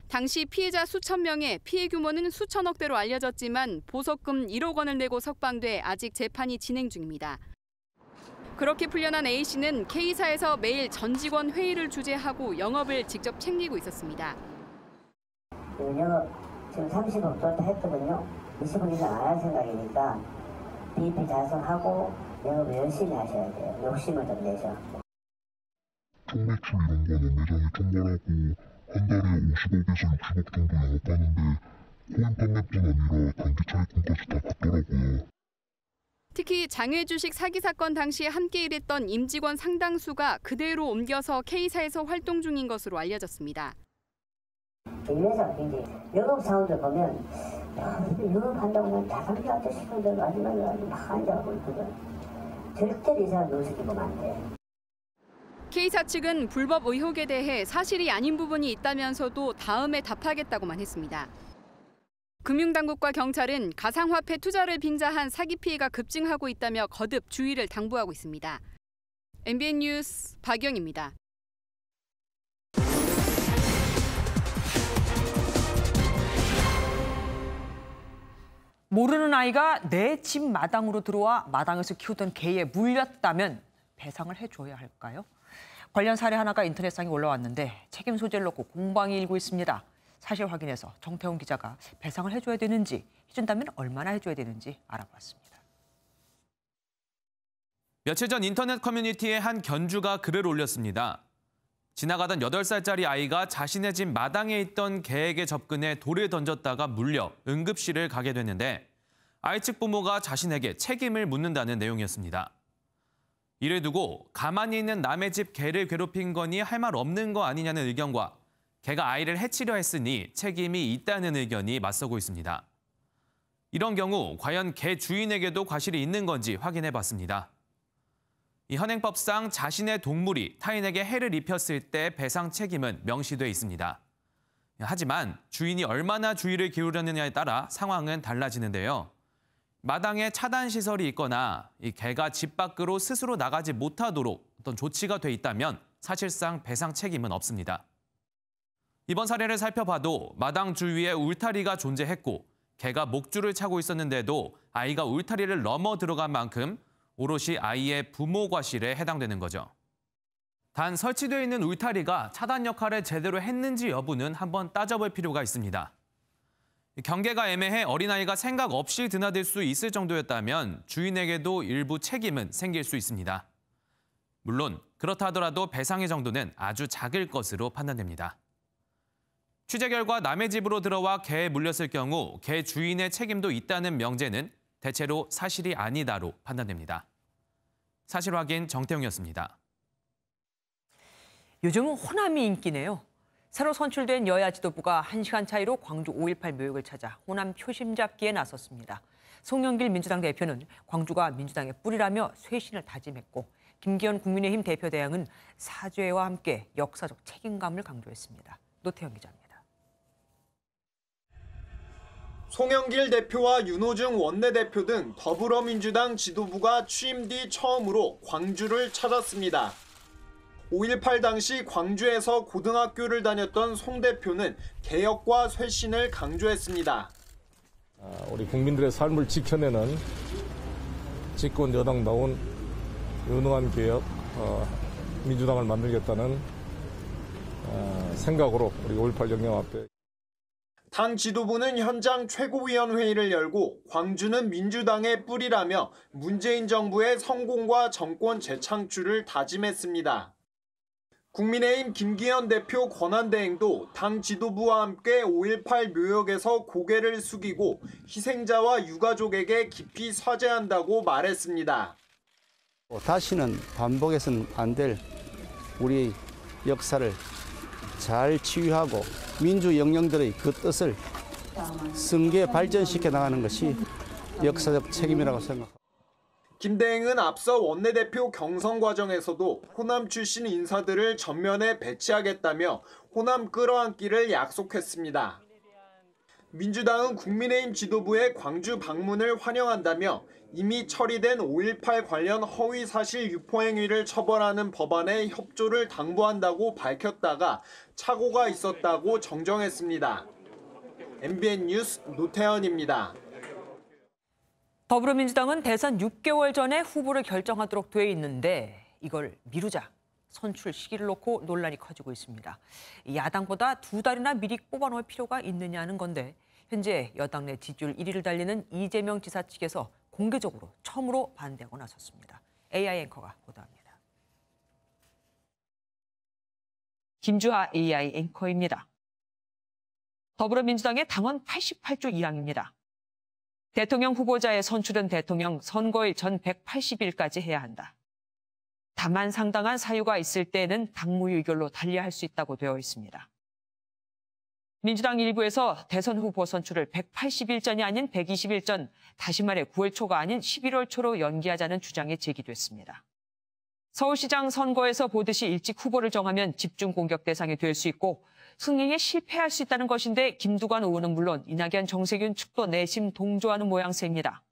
당시 피해자 수천 명에 피해 규모는 수천억대로 알려졌지만 보석금 1억 원을 내고 석방돼 아직 재판이 진행 중입니다. 그렇게 풀려난 A씨는 K사에서 매일 전 직원 회의를 주재하고 영업을 직접 챙기고 있었습니다. 영업 지금 30억 줬다 했거든요. 20억 이상 안 할 생각이니까 BEP 달성하고 영업을 열심히 하셔야 돼요. 욕심을 좀 내셔. 총매출 이런 거는 매장에 총괄하고 한 달에 50억에서 60억 정도 영업하는데 코인 판매뿐 아니라 단기 차익금까지 다 받더라고요. 특히 장외주식 사기 사건 당시 함께 일했던 임직원 상당수가 그대로 옮겨서 K사에서 활동 중인 것으로 알려졌습니다. 이 회사 굉장히 영업 사원들 보면 영업한다고 자산가도 싶은데 마지막에 막 앉아가고 있거든. 절대로 이 사람 노숙이 보면 안 돼. K사 측은 불법 의혹에 대해 사실이 아닌 부분이 있다면서도 다음에 답하겠다고만 했습니다. 금융당국과 경찰은 가상화폐 투자를 빙자한 사기 피해가 급증하고 있다며 거듭 주의를 당부하고 있습니다. MBN 뉴스 박영입니다. 모르는 아이가 내 집 마당으로 들어와 마당에서 키우던 개에 물렸다면 배상을 해줘야 할까요? 관련 사례 하나가 인터넷상에 올라왔는데 책임 소재를 놓고 공방이 일고 있습니다. 사실 확인해서 정태훈 기자가 배상을 해줘야 되는지, 해준다면 얼마나 해줘야 되는지 알아봤습니다. 며칠 전 인터넷 커뮤니티에 한 견주가 글을 올렸습니다. 지나가던 8살짜리 아이가 자신의 집 마당에 있던 개에게 접근해 돌을 던졌다가 물려 응급실을 가게 됐는데 아이 측 부모가 자신에게 책임을 묻는다는 내용이었습니다. 이를 두고 가만히 있는 남의 집 개를 괴롭힌 거니 할 말 없는 거 아니냐는 의견과 개가 아이를 해치려 했으니 책임이 있다는 의견이 맞서고 있습니다. 이런 경우 과연 개 주인에게도 과실이 있는 건지 확인해봤습니다. 이 현행법상 자신의 동물이 타인에게 해를 입혔을 때 배상 책임은 명시돼 있습니다. 하지만 주인이 얼마나 주의를 기울였느냐에 따라 상황은 달라지는데요. 마당에 차단 시설이 있거나 이 개가 집 밖으로 스스로 나가지 못하도록 어떤 조치가 돼 있다면 사실상 배상 책임은 없습니다. 이번 사례를 살펴봐도 마당 주위에 울타리가 존재했고 개가 목줄을 차고 있었는데도 아이가 울타리를 넘어 들어간 만큼 오롯이 아이의 부모 과실에 해당되는 거죠. 단 설치되어 있는 울타리가 차단 역할을 제대로 했는지 여부는 한번 따져볼 필요가 있습니다. 경계가 애매해 어린아이가 생각 없이 드나들 수 있을 정도였다면 주인에게도 일부 책임은 생길 수 있습니다. 물론 그렇다 하더라도 배상의 정도는 아주 작을 것으로 판단됩니다. 취재 결과 남의 집으로 들어와 개에 물렸을 경우 개 주인의 책임도 있다는 명제는 대체로 사실이 아니다로 판단됩니다. 사실 확인 정태웅이었습니다. 요즘은 호남이 인기네요. 새로 선출된 여야 지도부가 1시간 차이로 광주 5.18 묘역을 찾아 호남 표심 잡기에 나섰습니다. 송영길 민주당 대표는 광주가 민주당의 뿌리라며 쇄신을 다짐했고 김기현 국민의힘 대표대행은 사죄와 함께 역사적 책임감을 강조했습니다. 노태영 기자입니다. 송영길 대표와 윤호중 원내대표 등 더불어민주당 지도부가 취임 뒤 처음으로 광주를 찾았습니다. 5.18 당시 광주에서 고등학교를 다녔던 송 대표는 개혁과 쇄신을 강조했습니다. 우리 국민들의 삶을 지켜내는 집권 여당다운 유능한 개혁, 민주당을 만들겠다는 생각으로 우리 5.18 영령 앞에 당 지도부는 현장 최고위원회의를 열고 광주는 민주당의 뿌리라며 문재인 정부의 성공과 정권 재창출을 다짐했습니다. 국민의힘 김기현 대표 권한대행도 당 지도부와 함께 5.18 묘역에서 고개를 숙이고 희생자와 유가족에게 깊이 사죄한다고 말했습니다. 다시는 반복해서는 안 될 우리 역사를 잘 치유하고 민주 영령들의 그 뜻을 승계 발전시켜 나가는 것이 역사적 책임이라고 생각합니다. 김 대행은 앞서 원내대표 경선 과정에서도 호남 출신 인사들을 전면에 배치하겠다며 호남 끌어안기를 약속했습니다. 민주당은 국민의힘 지도부의 광주 방문을 환영한다며 이미 처리된 5.18 관련 허위사실 유포행위를 처벌하는 법안에 협조를 당부한다고 밝혔다가 착오가 있었다고 정정했습니다. MBN 뉴스 노태현입니다. 더불어민주당은 대선 6개월 전에 후보를 결정하도록 돼 있는데 이걸 미루자 선출 시기를 놓고 논란이 커지고 있습니다. 야당보다 2달이나 미리 뽑아놓을 필요가 있느냐는 건데 현재 여당 내 지지율 1위를 달리는 이재명 지사 측에서 공개적으로 처음으로 반대하고 나섰습니다. AI 앵커가 보도합니다. 김주하 AI 앵커입니다. 더불어민주당의 당원 88조 1항입니다. 대통령 후보자의 선출은 대통령 선거일 전 180일까지 해야 한다. 다만 상당한 사유가 있을 때에는 당무위 의결로 달리할 수 있다고 되어 있습니다. 민주당 일부에서 대선 후보 선출을 180일 전이 아닌 120일 전, 다시 말해 9월 초가 아닌 11월 초로 연기하자는 주장이 제기됐습니다. 서울시장 선거에서 보듯이 일찍 후보를 정하면 집중 공격 대상이 될 수 있고 승리에 실패할 수 있다는 것인데 김두관 의원은 물론 이낙연, 정세균 측도 내심 동조하는 모양새입니다.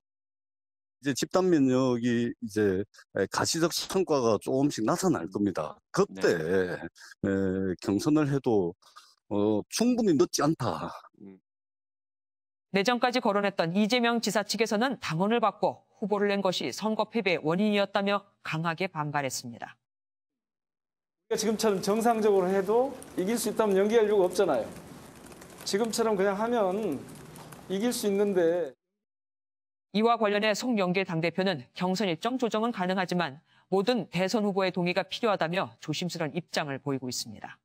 이제 집단 면역이 이제 가시적 성과가 조금씩 나타날 겁니다. 그때 경선을 해도 충분히 늦지 않다. 내정까지 거론했던 이재명 지사 측에서는 당원을 바꿔 후보를 낸 것이 선거 패배의 원인이었다며 강하게 반발했습니다. 지금처럼 정상적으로 해도 이길 수 있다면 연기할 이유가 없잖아요. 지금처럼 그냥 하면 이길 수 있는데. 이와 관련해 송영길 당대표는 경선 일정 조정은 가능하지만 모든 대선 후보의 동의가 필요하다며 조심스러운 입장을 보이고 있습니다.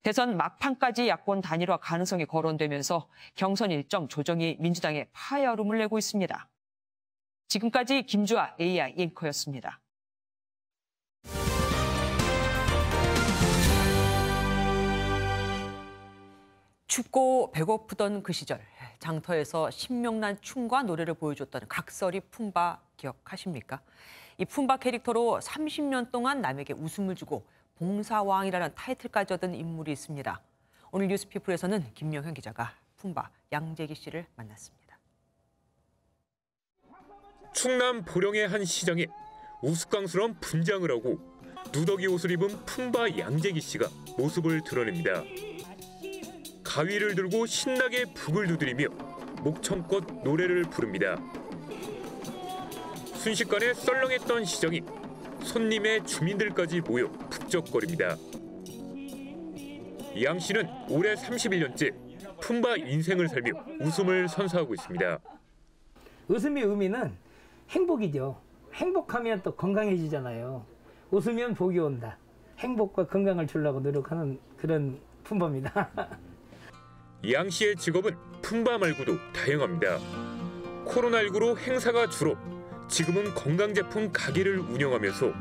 대선 막판까지 야권 단일화 가능성이 거론되면서 경선 일정 조정이 민주당에 파열음을 내고 있습니다. 지금까지 김주하 AI 앵커였습니다. 춥고 배고프던 그 시절, 장터에서 신명난 춤과 노래를 보여줬던 각설이 품바 기억하십니까? 이 품바 캐릭터로 30년 동안 남에게 웃음을 주고 봉사왕이라는 타이틀까지 얻은 인물이 있습니다. 오늘 뉴스피플에서는 김명현 기자가 품바 양재기 씨를 만났습니다. 충남 보령의 한 시장에 우스꽝스러운 분장을 하고 누더기 옷을 입은 품바 양재기 씨가 모습을 드러냅니다. 가위를 들고 신나게 북을 두드리며 목청껏 노래를 부릅니다. 순식간에 썰렁했던 시장이 손님의 주민들까지 모여 북적거립니다. 양 씨는 올해 31년째 품바 인생을 살며 웃음을 선사하고 있습니다. 웃음의 의미는 행복이죠. 행복하면 또 건강해지잖아요. 웃으면 복이 온다. 행복과 건강을 주려고 노력하는 그런 품바입니다. 양 씨의 직업은 품바 말고도 다양합니다. 코로나19로 행사가 줄어 지금은 건강제품 가게를 운영하면서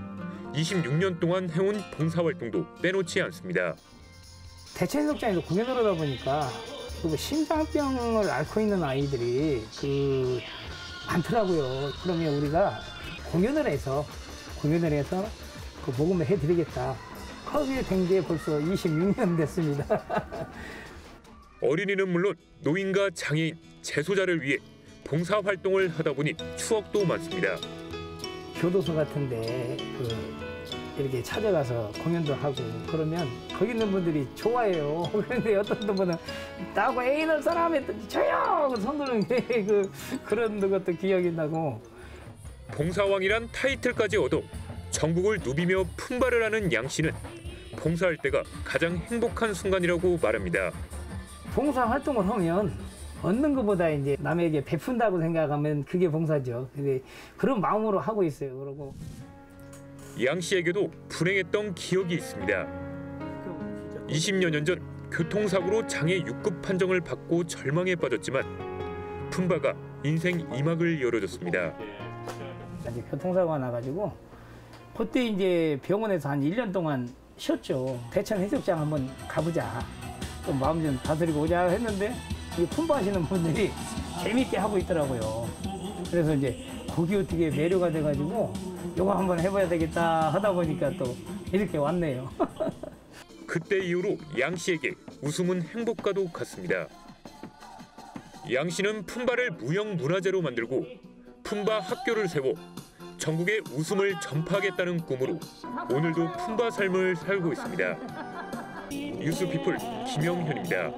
26년 동안 해온 봉사활동도 빼놓지 않습니다. 대체해석장에서 공연을 하다 보니까 심장병을 앓고 있는 아이들이 많더라고요. 그러면 우리가 공연을 해서 그 모금을 해드리겠다. 그게 된 게 벌써 26년 됐습니다. 어린이는 물론 노인과 장애인, 재소자를 위해 봉사활동을 하다 보니 추억도 많습니다. 교도소 같은데 이렇게 찾아가서 공연도 하고 그러면 거기 있는 분들이 좋아해요. 그런데 어떤 분은 나하고 애인을 사람했더니 저요! 손 드는 게 그런 것도 기억이 나고. 봉사왕이란 타이틀까지 얻어 전국을 누비며 품바를 하는 양 씨는 봉사할 때가 가장 행복한 순간이라고 말합니다. 봉사 활동을 하면 얻는 것보다 이제 남에게 베푼다고 생각하면 그게 봉사죠. 근데 그런 마음으로 하고 있어요. 그러고 양 씨에게도 불행했던 기억이 있습니다. 20여 년 전 교통사고로 장애 6급 판정을 받고 절망에 빠졌지만 품바가 인생 2막을 열어줬습니다. 이제 교통사고가 나가지고 그때 이제 병원에서 한 1년 동안 쉬었죠. 대천 해수욕장 한번 가보자. 좀 마음 좀 다스리고 오자 했는데 이 품바 하시는 분들이 재밌게 하고 있더라고요. 그래서 이제 거기 어떻게 매료가 돼가지고 이거 한번 해봐야 되겠다 하다 보니까 또 이렇게 왔네요. 그때 이후로 양 씨에게 웃음은 행복과도 같습니다. 양 씨는 품바를 무형문화재로 만들고 품바 학교를 세워 전국에 웃음을 전파하겠다는 꿈으로 오늘도 품바 삶을 살고 있습니다. 뉴스피플 김영현입니다.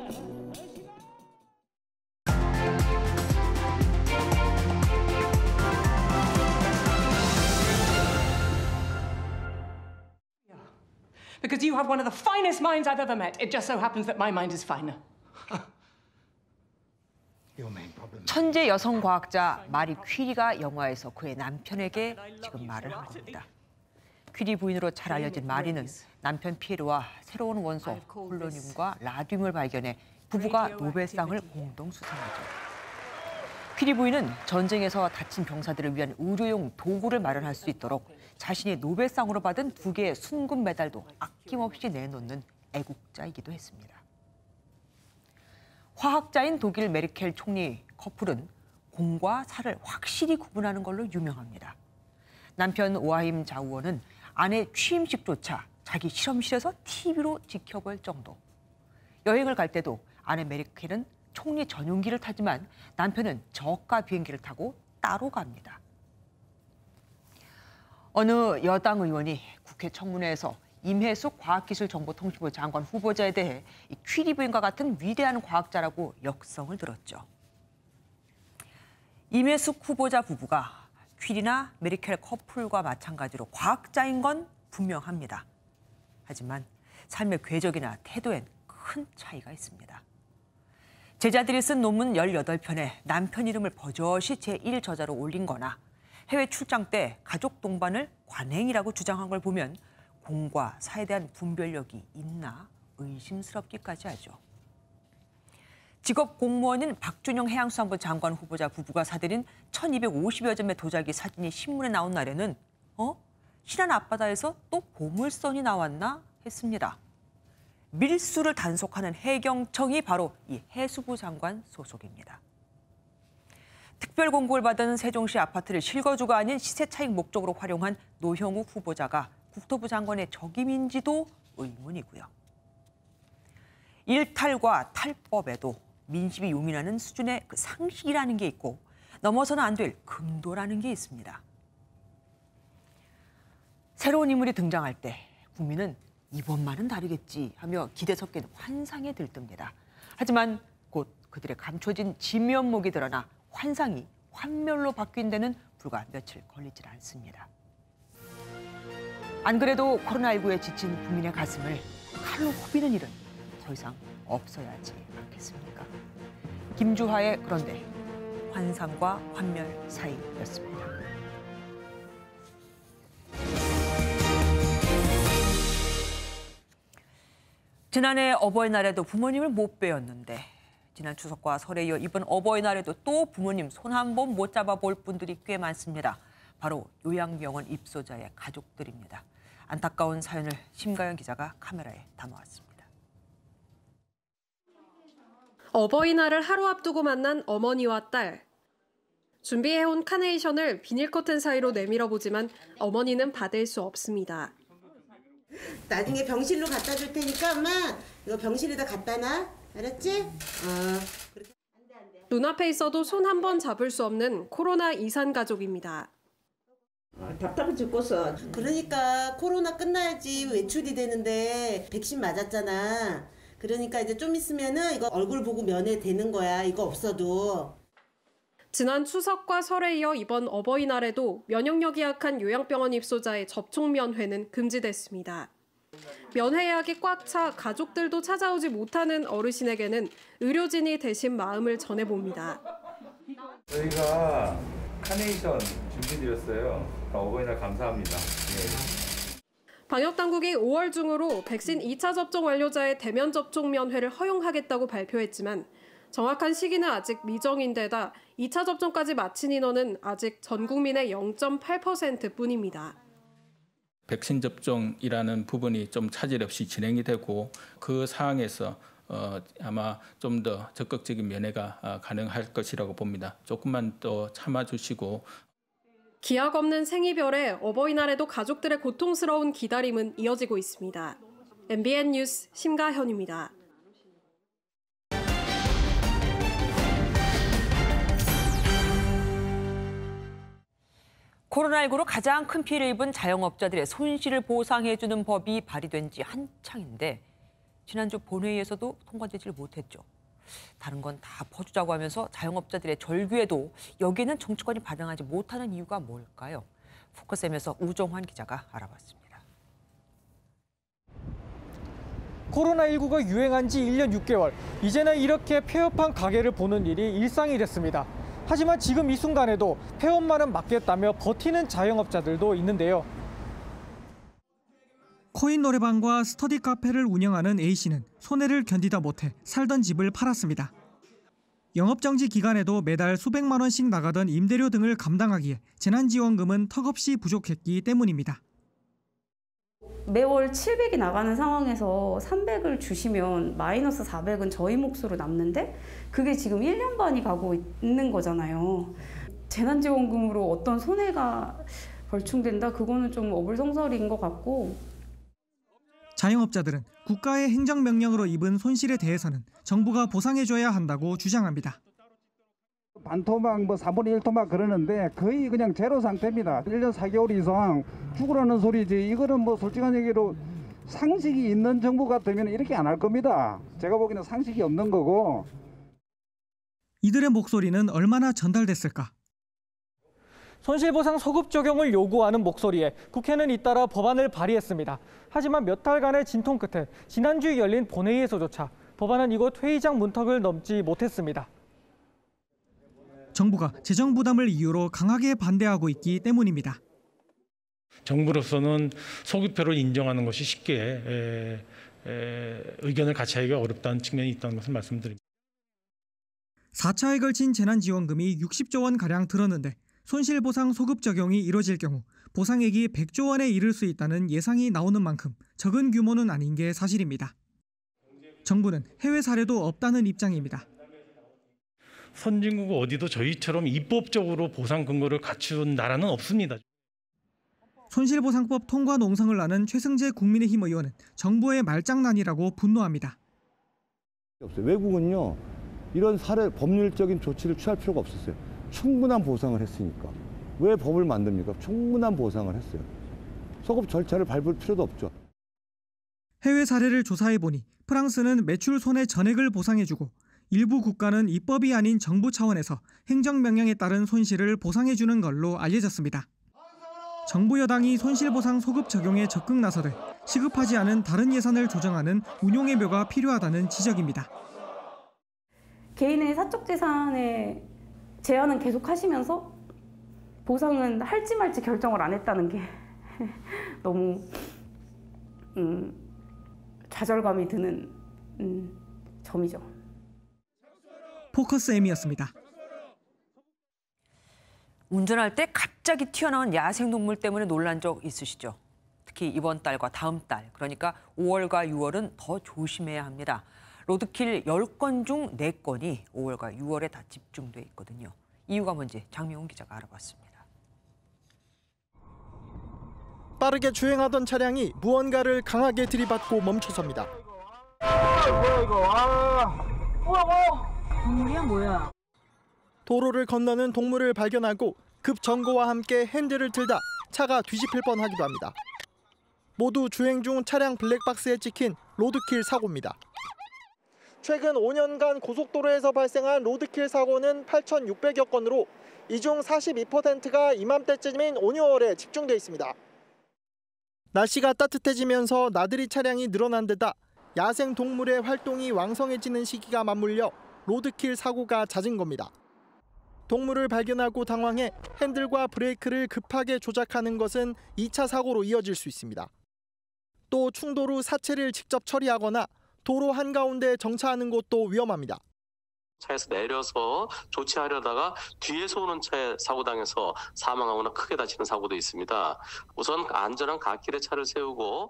Because you have one of the finest minds I've ever met. It just so happens that my mind is finer. 천재 여성 과학자 마리 퀴리가 영화에서 그의 남편에게 지금 말을 한 겁니다. 퀴리 부인으로 잘 알려진 마리는 남편 피에르와 새로운 원소 폴로늄과 라듐을 발견해 부부가 노벨상을 공동 수상하죠. 퀴리 부인은 전쟁에서 다친 병사들을 위한 의료용 도구를 마련할 수 있도록 자신이 노벨상으로 받은 2개의 순금 메달도 아낌없이 내놓는 애국자이기도 했습니다. 화학자인 독일 메르켈 총리 커플은 공과 사를 확실히 구분하는 걸로 유명합니다. 남편 오하임 자우어는 아내 취임식조차 자기 실험실에서 TV로 지켜볼 정도. 여행을 갈 때도 아내 메르켈은 총리 전용기를 타지만 남편은 저가 비행기를 타고 따로 갑니다. 어느 여당 의원이 국회 청문회에서 임혜숙 과학기술정보통신부 장관 후보자에 대해 퀴리 부인과 같은 위대한 과학자라고 역성을 들었죠. 임혜숙 후보자 부부가 퀴리나 메르켈 커플과 마찬가지로 과학자인 건 분명합니다. 하지만 삶의 궤적이나 태도엔 큰 차이가 있습니다. 제자들이 쓴 논문 18편에 남편 이름을 버젓이 제1저자로 올린 거나 해외 출장 때 가족 동반을 관행이라고 주장한 걸 보면 공과 사에 대한 분별력이 있나 의심스럽기까지 하죠. 직업 공무원인 박준영 해양수산부 장관 후보자 부부가 사들인 1250여 점의 도자기 사진이 신문에 나온 날에는 신안 앞바다에서 또 보물선이 나왔나 했습니다. 밀수를 단속하는 해경청이 바로 이 해수부 장관 소속입니다. 특별 공고를 받은 세종시 아파트를 실거주가 아닌 시세 차익 목적으로 활용한 노형우 후보자가 국토부 장관의 적임인지도 의문이고요. 일탈과 탈법에도 민심이 요민하는 수준의 그 상식이라는 게 있고 넘어서는 안 될 금도라는 게 있습니다. 새로운 인물이 등장할 때 국민은 이번만은 다르겠지 하며 기대 섞인 환상에 들뜹니다. 하지만 곧 그들의 감춰진 진면목이 드러나 환상이 환멸로 바뀐 데는 불과 며칠 걸리질 않습니다. 안 그래도 코로나19에 지친 국민의 가슴을 칼로 후비는 일은 더 이상 없어야 하지 않겠습니까? 김주하의 그런데 환상과 환멸 사이였습니다. 지난해 어버이날에도 부모님을 못 뵈었는데 지난 추석과 설에 이어 이번 어버이날에도 또 부모님 손 한 번 못 잡아볼 분들이 꽤 많습니다. 바로 요양병원 입소자의 가족들입니다. 안타까운 사연을 심가연 기자가 카메라에 담아왔습니다. 어버이날을 하루 앞두고 만난 어머니와 딸. 준비해온 카네이션을 비닐 커튼 사이로 내밀어 보지만 어머니는 받을 수 없습니다. 나중에 병실로 갖다 줄 테니까 엄마 이거 병실에다 갖다 놔. 알았지? 눈앞에 있어도 손 한 번 잡을 수 없는 코로나 이산 가족입니다. 답답해 죽겠어. 그러니까 코로나 끝나야지 외출이 되는데 백신 맞았잖아. 그러니까 이제 좀 있으면은 이거 얼굴 보고 면회되는 거야. 이거 없어도. 지난 추석과 설에 이어 이번 어버이날에도 면역력이 약한 요양병원 입소자의 접촉 면회는 금지됐습니다. 면회 예약이 꽉 차 가족들도 찾아오지 못하는 어르신에게는 의료진이 대신 마음을 전해봅니다. 저희가 카네이션 준비드렸어요. 어버이날 감사합니다. 방역당국이 5월 중으로 백신 2차 접종 완료자의 대면 접촉 면회를 허용하겠다고 발표했지만 정확한 시기는 아직 미정인데다 2차 접종까지 마친 인원은 아직 전 국민의 0.8%뿐입니다. 백신 접종이라는 부분이 좀 차질 없이 진행이 되고 그 상황에서 아마 좀 더 적극적인 면회가 가능할 것이라고 봅니다. 조금만 더 참아주시고. 기약 없는 생이별에 어버이날에도 가족들의 고통스러운 기다림은 이어지고 있습니다. MBN 뉴스 심가현입니다. 코로나19로 가장 큰 피해를 입은 자영업자들의 손실을 보상해주는 법이 발의된 지 한창인데 지난주 본회의에서도 통과되질 못했죠. 다른 건 다 퍼주자고 하면서 자영업자들의 절규에도 여기에는 정치권이 반응하지 못하는 이유가 뭘까요? 포커스엠에서 우정환 기자가 알아봤습니다. 코로나19가 유행한 지 1년 6개월. 이제는 이렇게 폐업한 가게를 보는 일이 일상이 됐습니다. 하지만 지금 이 순간에도 폐업만은 막겠다며 버티는 자영업자들도 있는데요. 코인 노래방과 스터디 카페를 운영하는 A씨는 손해를 견디다 못해 살던 집을 팔았습니다. 영업정지 기간에도 매달 수백만 원씩 나가던 임대료 등을 감당하기에 재난지원금은 턱없이 부족했기 때문입니다. 매월 700이 나가는 상황에서 300을 주시면 마이너스 400은 저희 몫으로 남는데 그게 지금 1년 반이 가고 있는 거잖아요. 재난지원금으로 어떤 손해가 벌충된다? 그거는 좀 어불성설인 것 같고. 자영업자들은 국가의 행정명령으로 입은 손실에 대해서는 정부가 보상해줘야 한다고 주장합니다. 반토막, 4분의 1토막 그러는데 거의 그냥 제로 상태입니다. 1년 4개월 이상 죽으라는 소리지. 이거는 솔직한 얘기로 상식이 있는 정부 같으면 이렇게 안 할 겁니다. 제가 보기에는 상식이 없는 거고. 이들의 목소리는 얼마나 전달됐을까? 손실보상 소급 적용을 요구하는 목소리에 국회는 잇따라 법안을 발의했습니다. 하지만 몇 달간의 진통 끝에 지난주에 열린 본회의에서조차 법안은 이곳 회의장 문턱을 넘지 못했습니다. 정부가 재정 부담을 이유로 강하게 반대하고 있기 때문입니다. 정부로서는 소급표를 인정하는 것이 쉽게 의견을 같이 하기가 어렵다는 측면이 있다는 것을 말씀드립니다. 4차에 걸친 재난지원금이 60조 원가량 들었는데 손실보상 소급 적용이 이뤄질 경우 보상액이 100조 원에 이를 수 있다는 예상이 나오는 만큼 적은 규모는 아닌 게 사실입니다. 정부는 해외 사례도 없다는 입장입니다. 선진국 어디도 저희처럼 입법적으로 보상 근거를 갖춘 나라는 없습니다. 손실보상법 통과 농성을 나는 최승재 국민의힘 의원은 정부의 말장난이라고 분노합니다. 외국은요, 이런 사례 법률적인 조치를 취할 필요가 없었어요. 충분한 보상을 했으니까. 왜 법을 만듭니까? 충분한 보상을 했어요. 소급 절차를 밟을 필요도 없죠. 해외 사례를 조사해보니 프랑스는 매출 손해 전액을 보상해주고 일부 국가는 입법이 아닌 정부 차원에서 행정명령에 따른 손실을 보상해주는 걸로 알려졌습니다. 정부 여당이 손실보상 소급 적용에 적극 나서되 시급하지 않은 다른 예산을 조정하는 운용의 묘가 필요하다는 지적입니다. 개인의 사적 재산의 제한은 계속 하시면서 보상은 할지 말지 결정을 안 했다는 게 너무 좌절감이 드는 점이죠. 포커스 M이었습니다. 운전할 때 갑자기 튀어나온 야생동물 때문에 놀란 적 있으시죠? 특히 이번 달과 다음 달, 그러니까 5월과 6월은 더 조심해야 합니다. 로드킬 10건 중 4건이 5월과 6월에 다 집중돼 있거든요. 이유가 뭔지 장명훈 기자가 알아봤습니다. 빠르게 주행하던 차량이 무언가를 강하게 들이받고 멈춰섭니다. 뭐야 이거? 뭐야? 동물이야 뭐야? 도로를 건너는 동물을 발견하고 급정거와 함께 핸들을 들다 차가 뒤집힐 뻔하기도 합니다. 모두 주행 중 차량 블랙박스에 찍힌 로드킬 사고입니다. 최근 5년간 고속도로에서 발생한 로드킬 사고는 8,600여 건으로 이 중 42%가 이맘때쯤인 5, 6월에 집중돼 있습니다. 날씨가 따뜻해지면서 나들이 차량이 늘어난 데다 야생 동물의 활동이 왕성해지는 시기가 맞물려 로드킬 사고가 잦은 겁니다. 동물을 발견하고 당황해 핸들과 브레이크를 급하게 조작하는 것은 2차 사고로 이어질 수 있습니다. 또 충돌 후 사체를 직접 처리하거나 도로 한가운데 정차하는 것도 위험합니다. 차에서 내려서 조치하려다가 뒤에서 오는 차에 사고당해서 사망하거나 크게 다치는 사고도 있습니다. 우선 안전한 갓길에 차를 세우고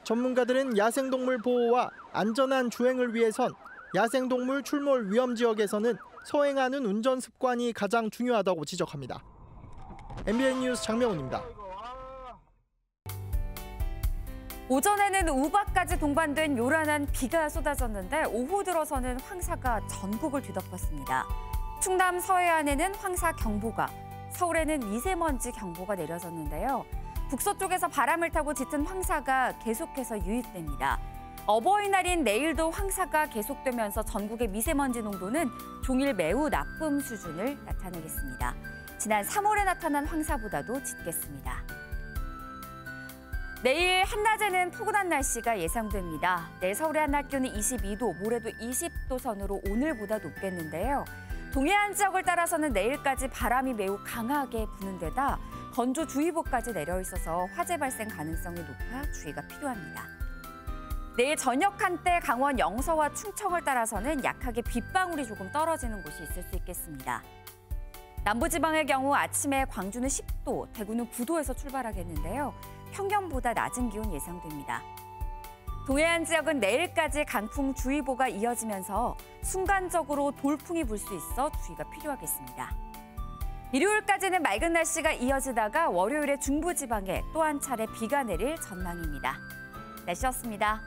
전문가들은 야생동물 보호와 안전한 주행을 위해선 야생동물 출몰 위험 지역에서는 서행하는 운전 습관이 가장 중요하다고 지적합니다. MBN 뉴스 장명훈입니다. 오전에는 우박까지 동반된 요란한 비가 쏟아졌는데 오후 들어서는 황사가 전국을 뒤덮었습니다. 충남 서해안에는 황사 경보가, 서울에는 미세먼지 경보가 내려졌는데요. 북서쪽에서 바람을 타고 짙은 황사가 계속해서 유입됩니다. 어버이날인 내일도 황사가 계속되면서 전국의 미세먼지 농도는 종일 매우 나쁨 수준을 나타내겠습니다. 지난 3월에 나타난 황사보다도 짙겠습니다. 내일 한낮에는 포근한 날씨가 예상됩니다. 내일 서울의 한낮 기온은 22도, 모레도 20도 선으로 오늘보다 높겠는데요. 동해안 지역을 따라서는 내일까지 바람이 매우 강하게 부는 데다 건조주의보까지 내려 있어서 화재 발생 가능성이 높아 주의가 필요합니다. 내일 저녁 한때 강원 영서와 충청을 따라서는 약하게 빗방울이 조금 떨어지는 곳이 있을 수 있겠습니다. 남부지방의 경우 아침에 광주는 10도, 대구는 9도에서 출발하겠는데요. 평년보다 낮은 기온 예상됩니다. 동해안 지역은 내일까지 강풍주의보가 이어지면서 순간적으로 돌풍이 불 수 있어 주의가 필요하겠습니다. 일요일까지는 맑은 날씨가 이어지다가 월요일에 중부지방에 또 한 차례 비가 내릴 전망입니다. 날씨였습니다.